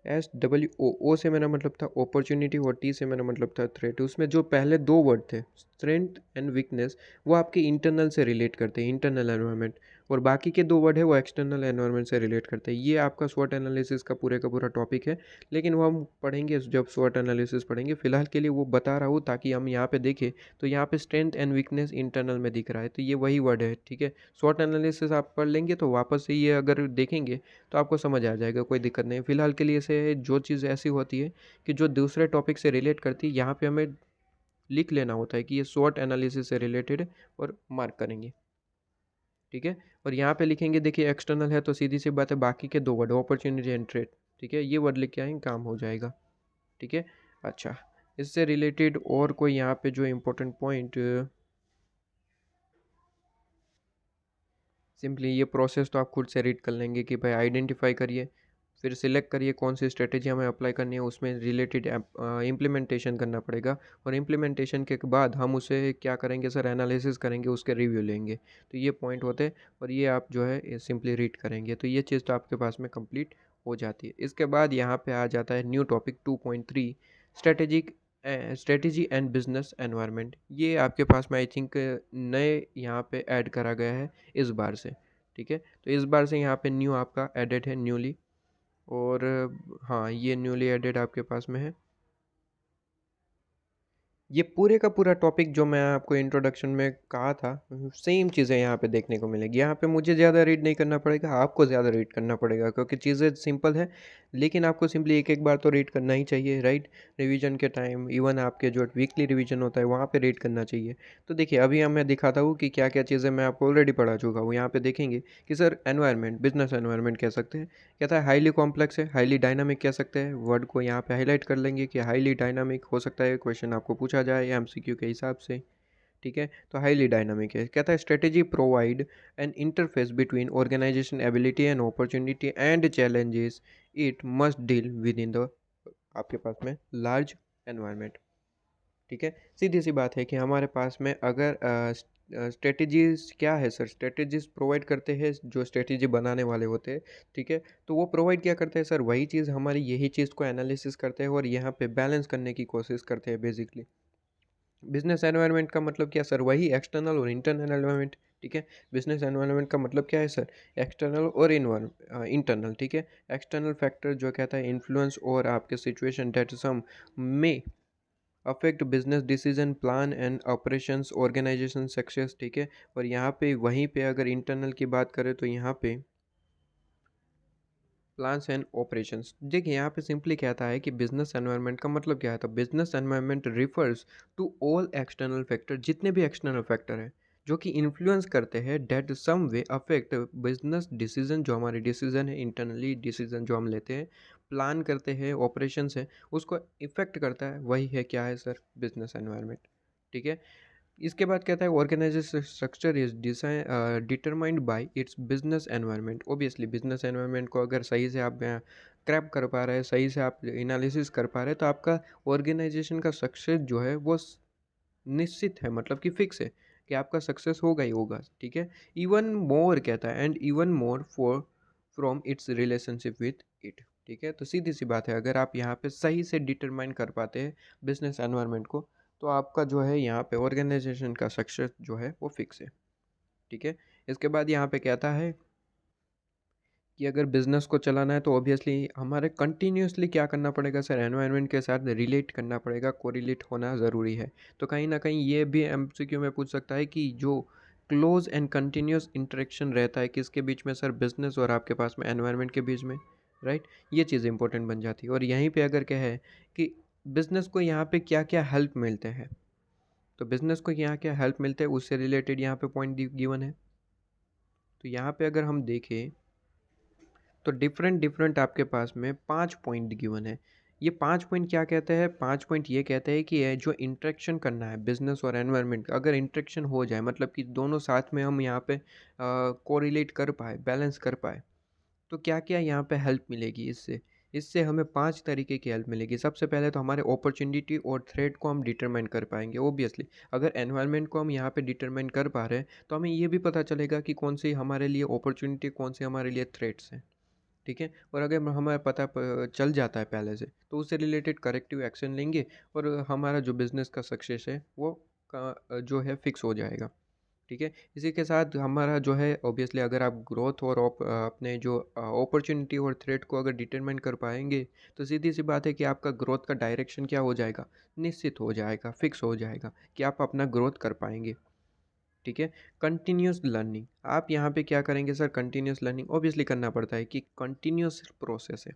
SWOO से मेरा मतलब था अपॉर्चुनिटी, और T से मेरा मतलब था थ्रेट। उसमें जो पहले दो वर्ड थे स्ट्रेंथ एंड वीकनेस, वो आपके इंटरनल से रिलेट करते हैं, इंटरनल एनवायरनमेंट। और बाकी के दो वर्ड है वो एक्सटर्नल एनवायरनमेंट से रिलेट करते हैं। ये आपका स्वॉट एनालिसिस का पूरा टॉपिक है, लेकिन वो हम पढ़ेंगे जब स्वॉट एनालिसिस पढ़ेंगे। फिलहाल के लिए वो बता रहा हूँ ताकि हम यहाँ पे देखें। तो यहाँ पे स्ट्रेंथ एंड वीकनेस इंटरनल में दिख रहा है, तो ये वही वर्ड है। ठीक है, स्वॉट एनालिसिस आप पढ़ लेंगे तो वापस से ये अगर देखेंगे तो आपको समझ आ जाएगा, कोई दिक्कत नहीं। फिलहाल के लिए से जो चीज़ ऐसी होती है कि जो दूसरे टॉपिक से रिलेट करती है, यहाँ पे हमें लिख लेना होता है कि ये स्वॉट एनालिसिस से रिलेटेड है, और मार्क करेंगे। ठीक है, और यहाँ पे लिखेंगे, देखिए एक्सटर्नल है तो सीधी सी बात है बाकी के दो वर्ड अपॉर्चुनिटी एंड थ्रेट। ठीक है, ये वर्ड लिख के आएंगे, काम हो जाएगा। ठीक है, अच्छा, इससे रिलेटेड और कोई यहाँ पे जो इम्पोर्टेंट पॉइंट, सिंपली ये प्रोसेस तो आप खुद से रीड कर लेंगे कि भाई आइडेंटिफाई करिए, फिर सिलेक्ट करिए कौन सी स्ट्रेटेजी हमें अप्लाई करनी है, उसमें रिलेटेड इम्प्लीमेंटेशन करना पड़ेगा। और इम्प्लीमेंटेशन के बाद हम उसे क्या करेंगे सर, एनालिसिस करेंगे, उसके रिव्यू लेंगे। तो ये पॉइंट होते हैं, और ये आप जो है सिंपली रीड करेंगे, तो ये चीज़ तो आपके पास में कंप्लीट हो जाती है। इसके बाद यहाँ पे आ जाता है new topic 2.3 strategic strategy and business environment. ये आपके पास में आई थिंक नए यहाँ पे ऐड करा गया है इस बार से, ठीक है। तो इस बार से यहाँ पे न्यू आपका एडेड है न्यूली, और हाँ ये न्यूली एडेड आपके पास में है। ये पूरे का पूरा टॉपिक जो मैं आपको इंट्रोडक्शन में कहा था, सेम चीज़ें यहाँ पे देखने को मिलेगी। यहाँ पे मुझे ज़्यादा रीड नहीं करना पड़ेगा, आपको ज़्यादा रीड करना पड़ेगा, क्योंकि चीज़ें सिंपल है, लेकिन आपको सिंपली एक एक बार तो रीड करना ही चाहिए, राइट। रिवीजन के टाइम, इवन आपके जो वीकली रिवीजन होता है वहाँ पे रीड करना चाहिए। तो देखिए अभी मैं दिखाता हूँ कि क्या क्या चीज़ें मैं आपको ऑलरेडी पढ़ा चुका हूँ। यहाँ पे देखेंगे कि सर एनवायरनमेंट, बिजनेस एनवायरनमेंट कह सकते हैं, कहता है हाईली कॉम्प्लेक्स है, हाईली डायनामिक कह सकते हैं। वर्ड को यहाँ पे हाईलाइट कर लेंगे कि हाईली डायनामिक हो सकता है, क्वेश्चन आपको पूछा जाए एमसीक्यू के हिसाब से, ठीक है। तो हाईली डायनामिक है, कहता है strategy provide an interface between organisation ability and opportunity and challenges it must deal with in the आपके पास में लार्ज एनवायरनमेंट, ठीक है। सीधी सी बात है कि हमारे पास में अगर स्ट्रेटजीज क्या है सर, स्ट्रेटजीज प्रोवाइड करते हैं जो स्ट्रेटजी बनाने वाले होते हैं, ठीक है। तो वो प्रोवाइड क्या करते हैं सर, वही चीज़ हमारी यही चीज़ को एनालिसिस करते हैं और यहाँ पे बैलेंस करने की कोशिश करते हैं बेसिकली। बिजनेस एनवायरनमेंट का मतलब क्या सर, वही एक्सटर्नल और इंटरनल एनवायरनमेंट, ठीक है। बिजनेस एनवायरनमेंट का मतलब क्या है सर, एक्सटर्नल और इंटरनल, ठीक है। एक्सटर्नल फैक्टर जो कहता है इन्फ्लुएंस और आपके सिचुएशन डेट सम में affect business decision plan and operations organisation success, ठीक है। और यहाँ पे वहीं पे अगर इंटरनल की बात करें तो यहाँ पे प्लान्स एंड ऑपरेशंस। देखिए यहाँ पे सिंपली कहता है कि बिजनेस एनवायरनमेंट का मतलब क्या है, तो business environment refers to all external factor, जितने भी एक्सटर्नल फैक्टर हैं जो कि इन्फ्लुएंस करते हैं डेट सम वे अफेक्ट बिजनेस डिसीजन, जो हमारे डिसीजन है इंटरनली डिसीजन जो हम लेते हैं, प्लान करते हैं, ऑपरेशंस है, उसको इफेक्ट करता है, वही है क्या है सर, बिजनेस एनवायरनमेंट, ठीक है। इसके बाद कहता है organisation structure is determined by its business environment. Obviously business environment को अगर सही से आप क्रैप कर पा रहे हैं, सही से आप एनालिसिस कर पा रहे हैं, तो आपका ऑर्गेनाइजेशन का सक्सेस जो है वो निश्चित है, मतलब कि फिक्स है कि आपका सक्सेस होगा ही होगा, ठीक है। इवन मोर कहता है and even more for from its relationship with it, ठीक है। तो सीधी सी बात है, अगर आप यहाँ पे सही से डिटरमाइन कर पाते हैं बिजनेस एनवायरनमेंट को, तो आपका जो है यहाँ पे ऑर्गेनाइजेशन का सक्सेस जो है वो फिक्स है, ठीक है। इसके बाद यहाँ पे कहता है कि अगर बिज़नेस को चलाना है तो ऑब्वियसली हमारे कंटिन्यूसली क्या करना पड़ेगा सर, एनवायरनमेंट के साथ रिलेट करना पड़ेगा, कोरिलेट होना ज़रूरी है। तो कहीं ना कहीं ये भी एमसीक्यू में पूछ सकता है कि जो क्लोज एंड कंटिन्यूस इंटरेक्शन रहता है किसके बीच में सर, बिजनेस और आपके पास में एनवायरनमेंट के बीच में, राइट। ये चीज़ इंपॉर्टेंट बन जाती है। और यहीं पे अगर कहे कि बिज़नेस को यहाँ पे क्या क्या हेल्प मिलते हैं, तो बिज़नेस को यहाँ क्या हेल्प मिलते हैं उससे रिलेटेड यहाँ पे पॉइंट गिवन है। तो यहाँ पे अगर हम देखें तो डिफरेंट डिफरेंट आपके पास में 5 पॉइंट गिवन है। ये 5 पॉइंट क्या कहते हैं, 5 पॉइंट ये कहते हैं कि ये जो इंटरेक्शन करना है बिजनेस और एनवायरनमेंट, अगर इंटरेक्शन हो जाए, मतलब कि दोनों साथ में हम यहाँ पे कोरिलेट कर पाए, बैलेंस कर पाए, तो क्या क्या यहाँ पे हेल्प मिलेगी इससे। इससे हमें 5 तरीके की हेल्प मिलेगी। सबसे पहले तो हमारे अपॉर्चुनिटी और थ्रेट को हम डिटरमाइन कर पाएंगे। ओबियसली अगर एनवायरनमेंट को हम यहाँ पे डिटरमाइन कर पा रहे हैं तो हमें ये भी पता चलेगा कि कौन सी हमारे लिए अपॉर्चुनिटी, कौन सी हमारे लिए थ्रेट्स हैं, ठीक है। और अगर हमें पता चल जाता है पहले से, तो उससे रिलेटेड करेक्टिव एक्शन लेंगे और हमारा जो बिज़नेस का सक्सेस है वो जो है फिक्स हो जाएगा, ठीक है। इसी के साथ हमारा जो है ऑब्वियसली अगर आप ग्रोथ और अपने जो अपॉर्चुनिटी और थ्रेट को अगर डिटरमाइन कर पाएंगे, तो सीधी सी बात है कि आपका ग्रोथ का डायरेक्शन क्या हो जाएगा, निश्चित हो जाएगा, फिक्स हो जाएगा कि आप अपना ग्रोथ कर पाएंगे, ठीक है। कंटिन्यूस लर्निंग, आप यहाँ पे क्या करेंगे सर, कंटिन्यूस लर्निंग ऑब्वियसली करना पड़ता है कि कंटिन्यूस प्रोसेस है,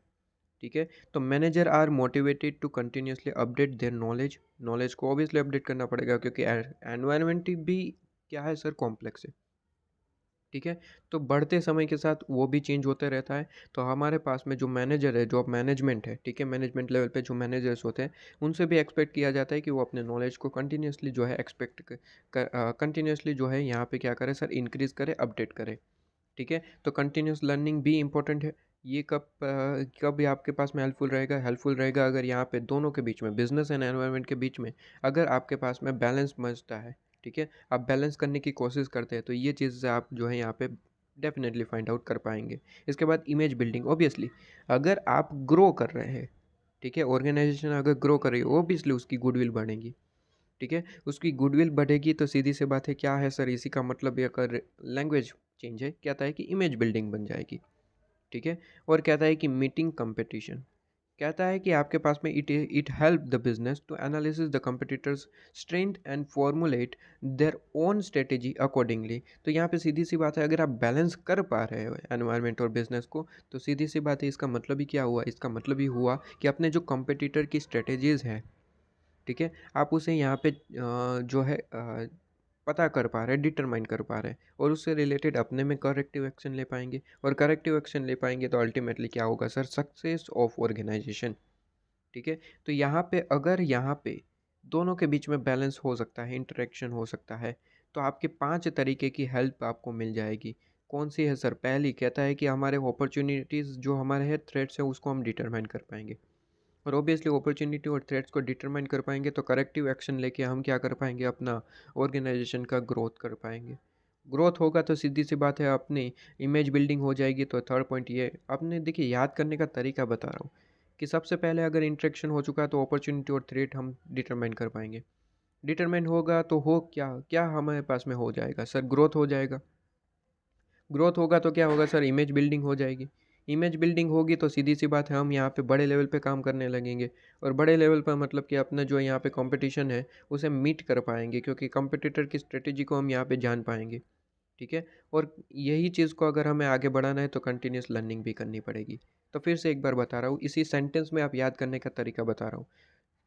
ठीक है। तो manager are motivated to continuously update their knowledge, knowledge को ऑब्वियसली अपडेट करना पड़ेगा क्योंकि एनवायरनमेंट भी क्या है सर, कॉम्प्लेक्स है, ठीक है। तो बढ़ते समय के साथ वो भी चेंज होते रहता है। तो हमारे पास में जो मैनेजर है, जो मैनेजमेंट है, ठीक है, मैनेजमेंट लेवल पे जो मैनेजर्स होते हैं, उनसे भी एक्सपेक्ट किया जाता है कि वो अपने नॉलेज को कंटिन्यूसली जो है कंटिन्यूसली जो है यहाँ पे क्या करे सर, इंक्रीज़ करे, अपडेट करे, ठीक है। तो कंटिन्यूस लर्निंग भी इंपॉर्टेंट है। ये कब ये आपके पास में हेल्पफुल रहेगा अगर यहाँ पे दोनों के बीच में, बिजनेस एंड एनवायरनमेंट के बीच में, अगर आपके पास में बैलेंस बचता है, ठीक है, आप बैलेंस करने की कोशिश करते हैं, तो ये चीज़ आप जो है यहाँ पे डेफिनेटली फाइंड आउट कर पाएंगे। इसके बाद इमेज बिल्डिंग, ऑब्वियसली अगर आप ग्रो कर रहे हैं, ठीक है, ऑर्गेनाइजेशन अगर ग्रो कर रही है ऑब्वियसली उसकी गुडविल बढ़ेगी, ठीक है, उसकी गुडविल बढ़ेगी तो सीधी सी बात है क्या है सर, इसी का मतलब ये अगर लैंग्वेज चेंज है, कहता है कि इमेज बिल्डिंग बन जाएगी, ठीक है। और कहता है कि मीटिंग कंपटीशन, कहता है कि आपके पास में it help the business to analysis the competitors strength and formulate their own strategy accordingly. तो यहाँ पे सीधी सी बात है, अगर आप बैलेंस कर पा रहे हो एनवायरनमेंट और बिजनेस को, तो सीधी सी बात है इसका मतलब ही क्या हुआ, इसका मतलब ही हुआ कि अपने जो कंपटीटर की स्ट्रेटेजीज है, ठीक है, आप उसे यहाँ पे जो है पता कर पा रहे हैं, डिटरमाइन कर पा रहे हैं, और उससे रिलेटेड अपने में करेक्टिव एक्शन ले पाएंगे, और करेक्टिव एक्शन ले पाएंगे तो अल्टीमेटली क्या होगा सर, सक्सेस ऑफ ऑर्गेनाइजेशन, ठीक है। तो यहाँ पे अगर यहाँ पे दोनों के बीच में बैलेंस हो सकता है, इंटरेक्शन हो सकता है, तो आपके 5 तरीके की हेल्प आपको मिल जाएगी। कौन सी है सर? पहली कहता है कि हमारे अपॉर्चुनिटीज़ जो हमारे है, थ्रेट्स है, उसको हम डिटरमाइन कर पाएंगे, और ऑब्वियसली अपॉर्चुनिटी और थ्रेट्स को डिटरमाइन कर पाएंगे तो करेक्टिव एक्शन लेके हम क्या कर पाएंगे, अपना ऑर्गेनाइजेशन का ग्रोथ कर पाएंगे। ग्रोथ होगा तो सीधी सी बात है अपनी इमेज बिल्डिंग हो जाएगी। तो थर्ड पॉइंट ये आपने देखिए, याद करने का तरीका बता रहा हूँ कि सबसे पहले अगर इंटरेक्शन हो चुका है तो अपॉर्चुनिटी और थ्रेट हम डिटरमाइन कर पाएंगे। डिटरमाइन होगा तो हो क्या क्या हमारे पास में हो जाएगा सर, ग्रोथ हो जाएगा। ग्रोथ होगा तो क्या होगा सर, इमेज बिल्डिंग हो जाएगी। इमेज बिल्डिंग होगी तो सीधी सी बात है हम यहाँ पे बड़े लेवल पे काम करने लगेंगे, और बड़े लेवल पर मतलब कि अपना जो यहाँ पे कंपटीशन है उसे मीट कर पाएंगे, क्योंकि कंपटीटर की स्ट्रेटेजी को हम यहाँ पे जान पाएंगे, ठीक है। और यही चीज़ को अगर हमें आगे बढ़ाना है तो कंटिन्यूस लर्निंग भी करनी पड़ेगी। तो फिर से एक बार बता रहा हूँ, इसी सेंटेंस में आप याद करने का तरीका बता रहा हूँ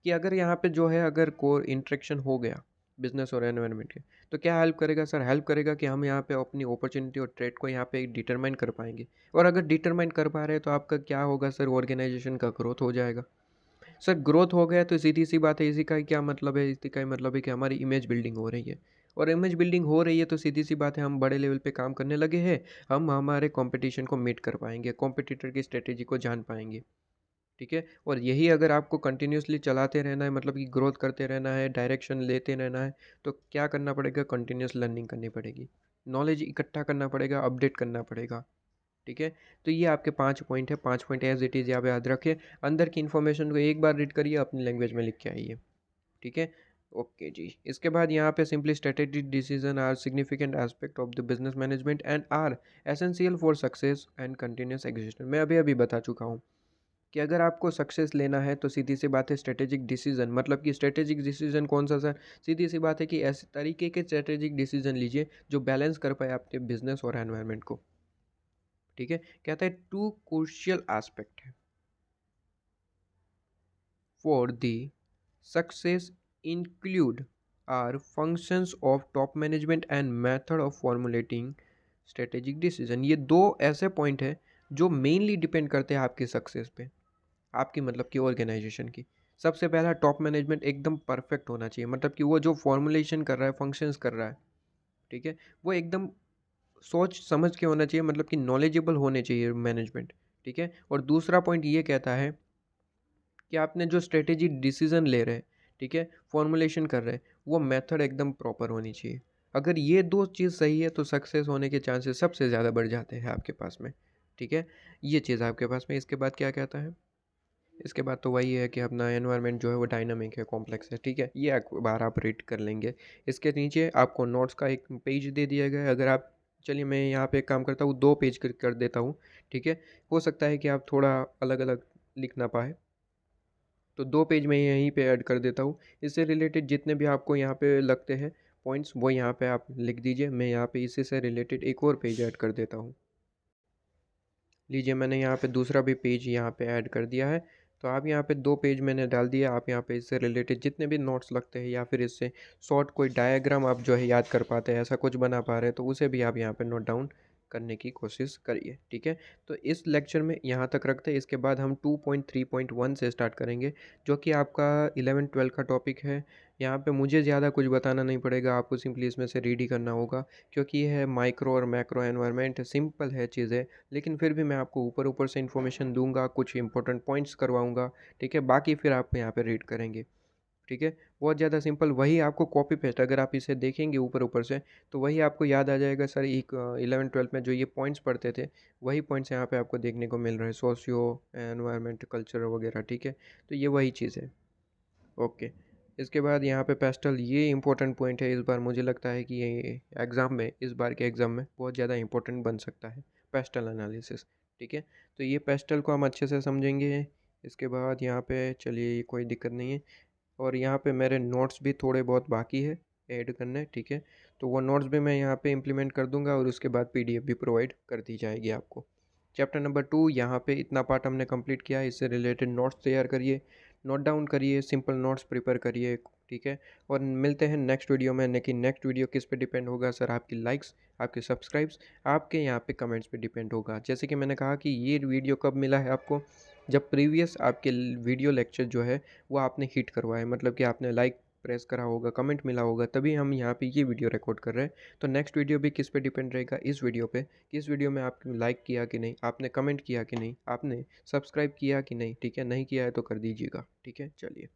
कि अगर यहाँ पे जो है अगर कोर इंटरेक्शन हो गया बिजनेस और एनवायरनमेंट के, तो क्या हेल्प करेगा सर, हेल्प करेगा कि हम यहाँ पे अपनी अपॉर्चुनिटी और ट्रेड को यहाँ पे डिटरमाइन कर पाएंगे, और अगर डिटरमाइन कर पा रहे हैं तो आपका क्या होगा सर, ऑर्गेनाइजेशन का ग्रोथ हो जाएगा। सर ग्रोथ हो गया तो सीधी सी बात है, इसी का क्या मतलब है, इसी का मतलब है कि हमारी इमेज बिल्डिंग हो रही है, और इमेज बिल्डिंग हो रही है तो सीधी सी बात है हम बड़े लेवल पे काम करने लगे हैं, हम हमारे कंपटीशन को मीट कर पाएंगे, कॉम्पिटिटर की स्ट्रेटेजी को जान पाएंगे, ठीक है। और यही अगर आपको कंटिन्यूसली चलाते रहना है, मतलब कि ग्रोथ करते रहना है, डायरेक्शन लेते रहना है, तो क्या करना पड़ेगा, कंटिन्यूस लर्निंग करनी पड़ेगी, नॉलेज इकट्ठा करना पड़ेगा, अपडेट करना पड़ेगा, ठीक है। तो ये आपके 5 पॉइंट है, 5 पॉइंट एज इट इज़ यहाँ पे याद रखें। अंदर की इन्फॉर्मेशन को एक बार रीड करिए, अपनी लैंग्वेज में लिख के आइए, ठीक है। ओके जी, इसके बाद यहाँ पे simply strategic decision are significant aspect of the business management and are essential for success and continuous existence. मैं अभी अभी बता चुका हूँ कि अगर आपको सक्सेस लेना है तो सीधी सी बात है स्ट्रेटेजिक डिसीजन, मतलब कि स्ट्रेटेजिक डिसीजन कौन सा सर, सीधी सी बात है कि ऐसे तरीके के स्ट्रेटेजिक डिसीजन लीजिए जो बैलेंस कर पाए आपके बिजनेस और एनवायरनमेंट को, ठीक है। कहता है टू क्रूशियल एस्पेक्ट है for the success include are functions of top management and method of formulating strategic decision. ये दो ऐसे पॉइंट है जो मेनली डिपेंड करते हैं आपकी सक्सेस पे, आपकी मतलब कि ऑर्गेनाइजेशन की। सबसे पहला, टॉप मैनेजमेंट एकदम परफेक्ट होना चाहिए, मतलब कि वो जो फॉर्मुलेशन कर रहा है, फंक्शंस कर रहा है, ठीक है, वो एकदम सोच समझ के होना चाहिए, मतलब कि नॉलेजेबल होने चाहिए मैनेजमेंट, ठीक है। और दूसरा पॉइंट ये कहता है कि आपने जो स्ट्रेटेजी डिसीजन ले रहे हैं, ठीक है, फॉर्मुलेशन कर रहे हैं, वो मेथड एकदम प्रॉपर होनी चाहिए। अगर ये दो चीज़ सही है तो सक्सेस होने के चांसेस सबसे ज़्यादा बढ़ जाते हैं आपके पास में, ठीक है। ये चीज़ आपके पास में। इसके बाद क्या कहता है, इसके बाद तो वही है कि अपना एनवायरनमेंट जो है वो डायनामिक है, कॉम्प्लेक्स है, ठीक है, ये एक बार आप रीड कर लेंगे। इसके नीचे आपको नोट्स का एक पेज दे दिया गया है, अगर आप, चलिए मैं यहाँ पे एक काम करता हूँ, 2 पेज कर देता हूँ, ठीक है। हो सकता है कि आप थोड़ा अलग अलग लिख ना पाए, तो 2 पेज मैं यहीं पे ऐड कर देता हूँ। इससे रिलेटेड जितने भी आपको यहाँ पे लगते हैं पॉइंट्स, वो यहाँ पे आप लिख दीजिए। मैं यहाँ पे इसी से रिलेटेड एक और पेज ऐड कर देता हूँ। लीजिए मैंने यहाँ पे दूसरा भी पेज यहाँ पे ऐड कर दिया है। तो आप यहाँ पे 2 पेज मैंने डाल दिया। आप यहाँ पे इससे रिलेटेड जितने भी नोट्स लगते हैं या फिर इससे शॉर्ट कोई डायग्राम आप जो है याद कर पाते हैं, ऐसा कुछ बना पा रहे हैं, तो उसे भी आप यहाँ पे नोट डाउन करने की कोशिश करिए, ठीक है। तो इस लेक्चर में यहाँ तक रखते हैं। इसके बाद हम 2.3.1 से स्टार्ट करेंगे, जो कि आपका 11-12 का टॉपिक है। यहाँ पे मुझे ज़्यादा कुछ बताना नहीं पड़ेगा, आपको सिंपली इसमें से रीड ही करना होगा, क्योंकि ये है माइक्रो और मैक्रो एनवायरनमेंट, सिंपल है चीज़ें। लेकिन फिर भी मैं आपको ऊपर ऊपर से इन्फॉर्मेशन दूंगा, कुछ इंपॉर्टेंट पॉइंट्स करवाऊंगा, ठीक है। बाकी फिर आप यहाँ पे रीड करेंगे। ठीक है, बहुत ज़्यादा सिंपल। वही आपको कॉपी पेस्ट, अगर आप इसे देखेंगे ऊपर ऊपर से तो वही आपको याद आ जाएगा सर। एक 11th-12th में जो ये पॉइंट्स पढ़ते थे वही पॉइंट्स यहाँ पे आपको देखने को मिल रहे हैं, सोशियो एनवायरनमेंट कल्चर वगैरह। ठीक है, तो ये वही चीज़ है। ओके, इसके बाद यहाँ पे पेस्टल, ये इंपॉर्टेंट पॉइंट है। इस बार मुझे लगता है कि ये एग्ज़ाम में, इस बार के एग्ज़ाम में बहुत ज़्यादा इंपॉर्टेंट बन सकता है पेस्टल एनालिसिस। ठीक है, तो ये पेस्टल को हम अच्छे से समझेंगे। इसके बाद यहाँ पे चलिए कोई दिक्कत नहीं है। और यहाँ पे मेरे नोट्स भी थोड़े बहुत बाकी है ऐड करने। ठीक है, तो वो नोट्स भी मैं यहाँ पे इम्प्लीमेंट कर दूंगा और उसके बाद पीडीएफ भी प्रोवाइड कर दी जाएगी आपको। चैप्टर नंबर 2 यहाँ पे इतना पार्ट हमने कंप्लीट किया है। इससे रिलेटेड नोट्स तैयार करिए, नोट डाउन करिए, सिंपल नोट्स प्रिपेयर करिए। ठीक है, और मिलते हैं नेक्स्ट वीडियो में। लेकिन नेक्स्ट वीडियो किस पे डिपेंड होगा सर? आपकी लाइक्स, आपके सब्सक्राइब्स, आपके यहाँ पे कमेंट्स पे डिपेंड होगा। जैसे कि मैंने कहा कि ये वीडियो कब मिला है आपको, जब प्रीवियस आपके वीडियो लेक्चर जो है वो आपने हिट करवाया, मतलब कि आपने लाइक प्रेस करा होगा, कमेंट मिला होगा, तभी हम यहाँ पे ये वीडियो रिकॉर्ड कर रहे हैं। तो नेक्स्ट वीडियो भी किस पे डिपेंड रहेगा? इस वीडियो पे कि इस वीडियो में आपने लाइक किया कि नहीं, आपने कमेंट किया कि नहीं, आपने सब्सक्राइब किया कि नहीं। ठीक है, नहीं किया है तो कर दीजिएगा। ठीक है, चलिए।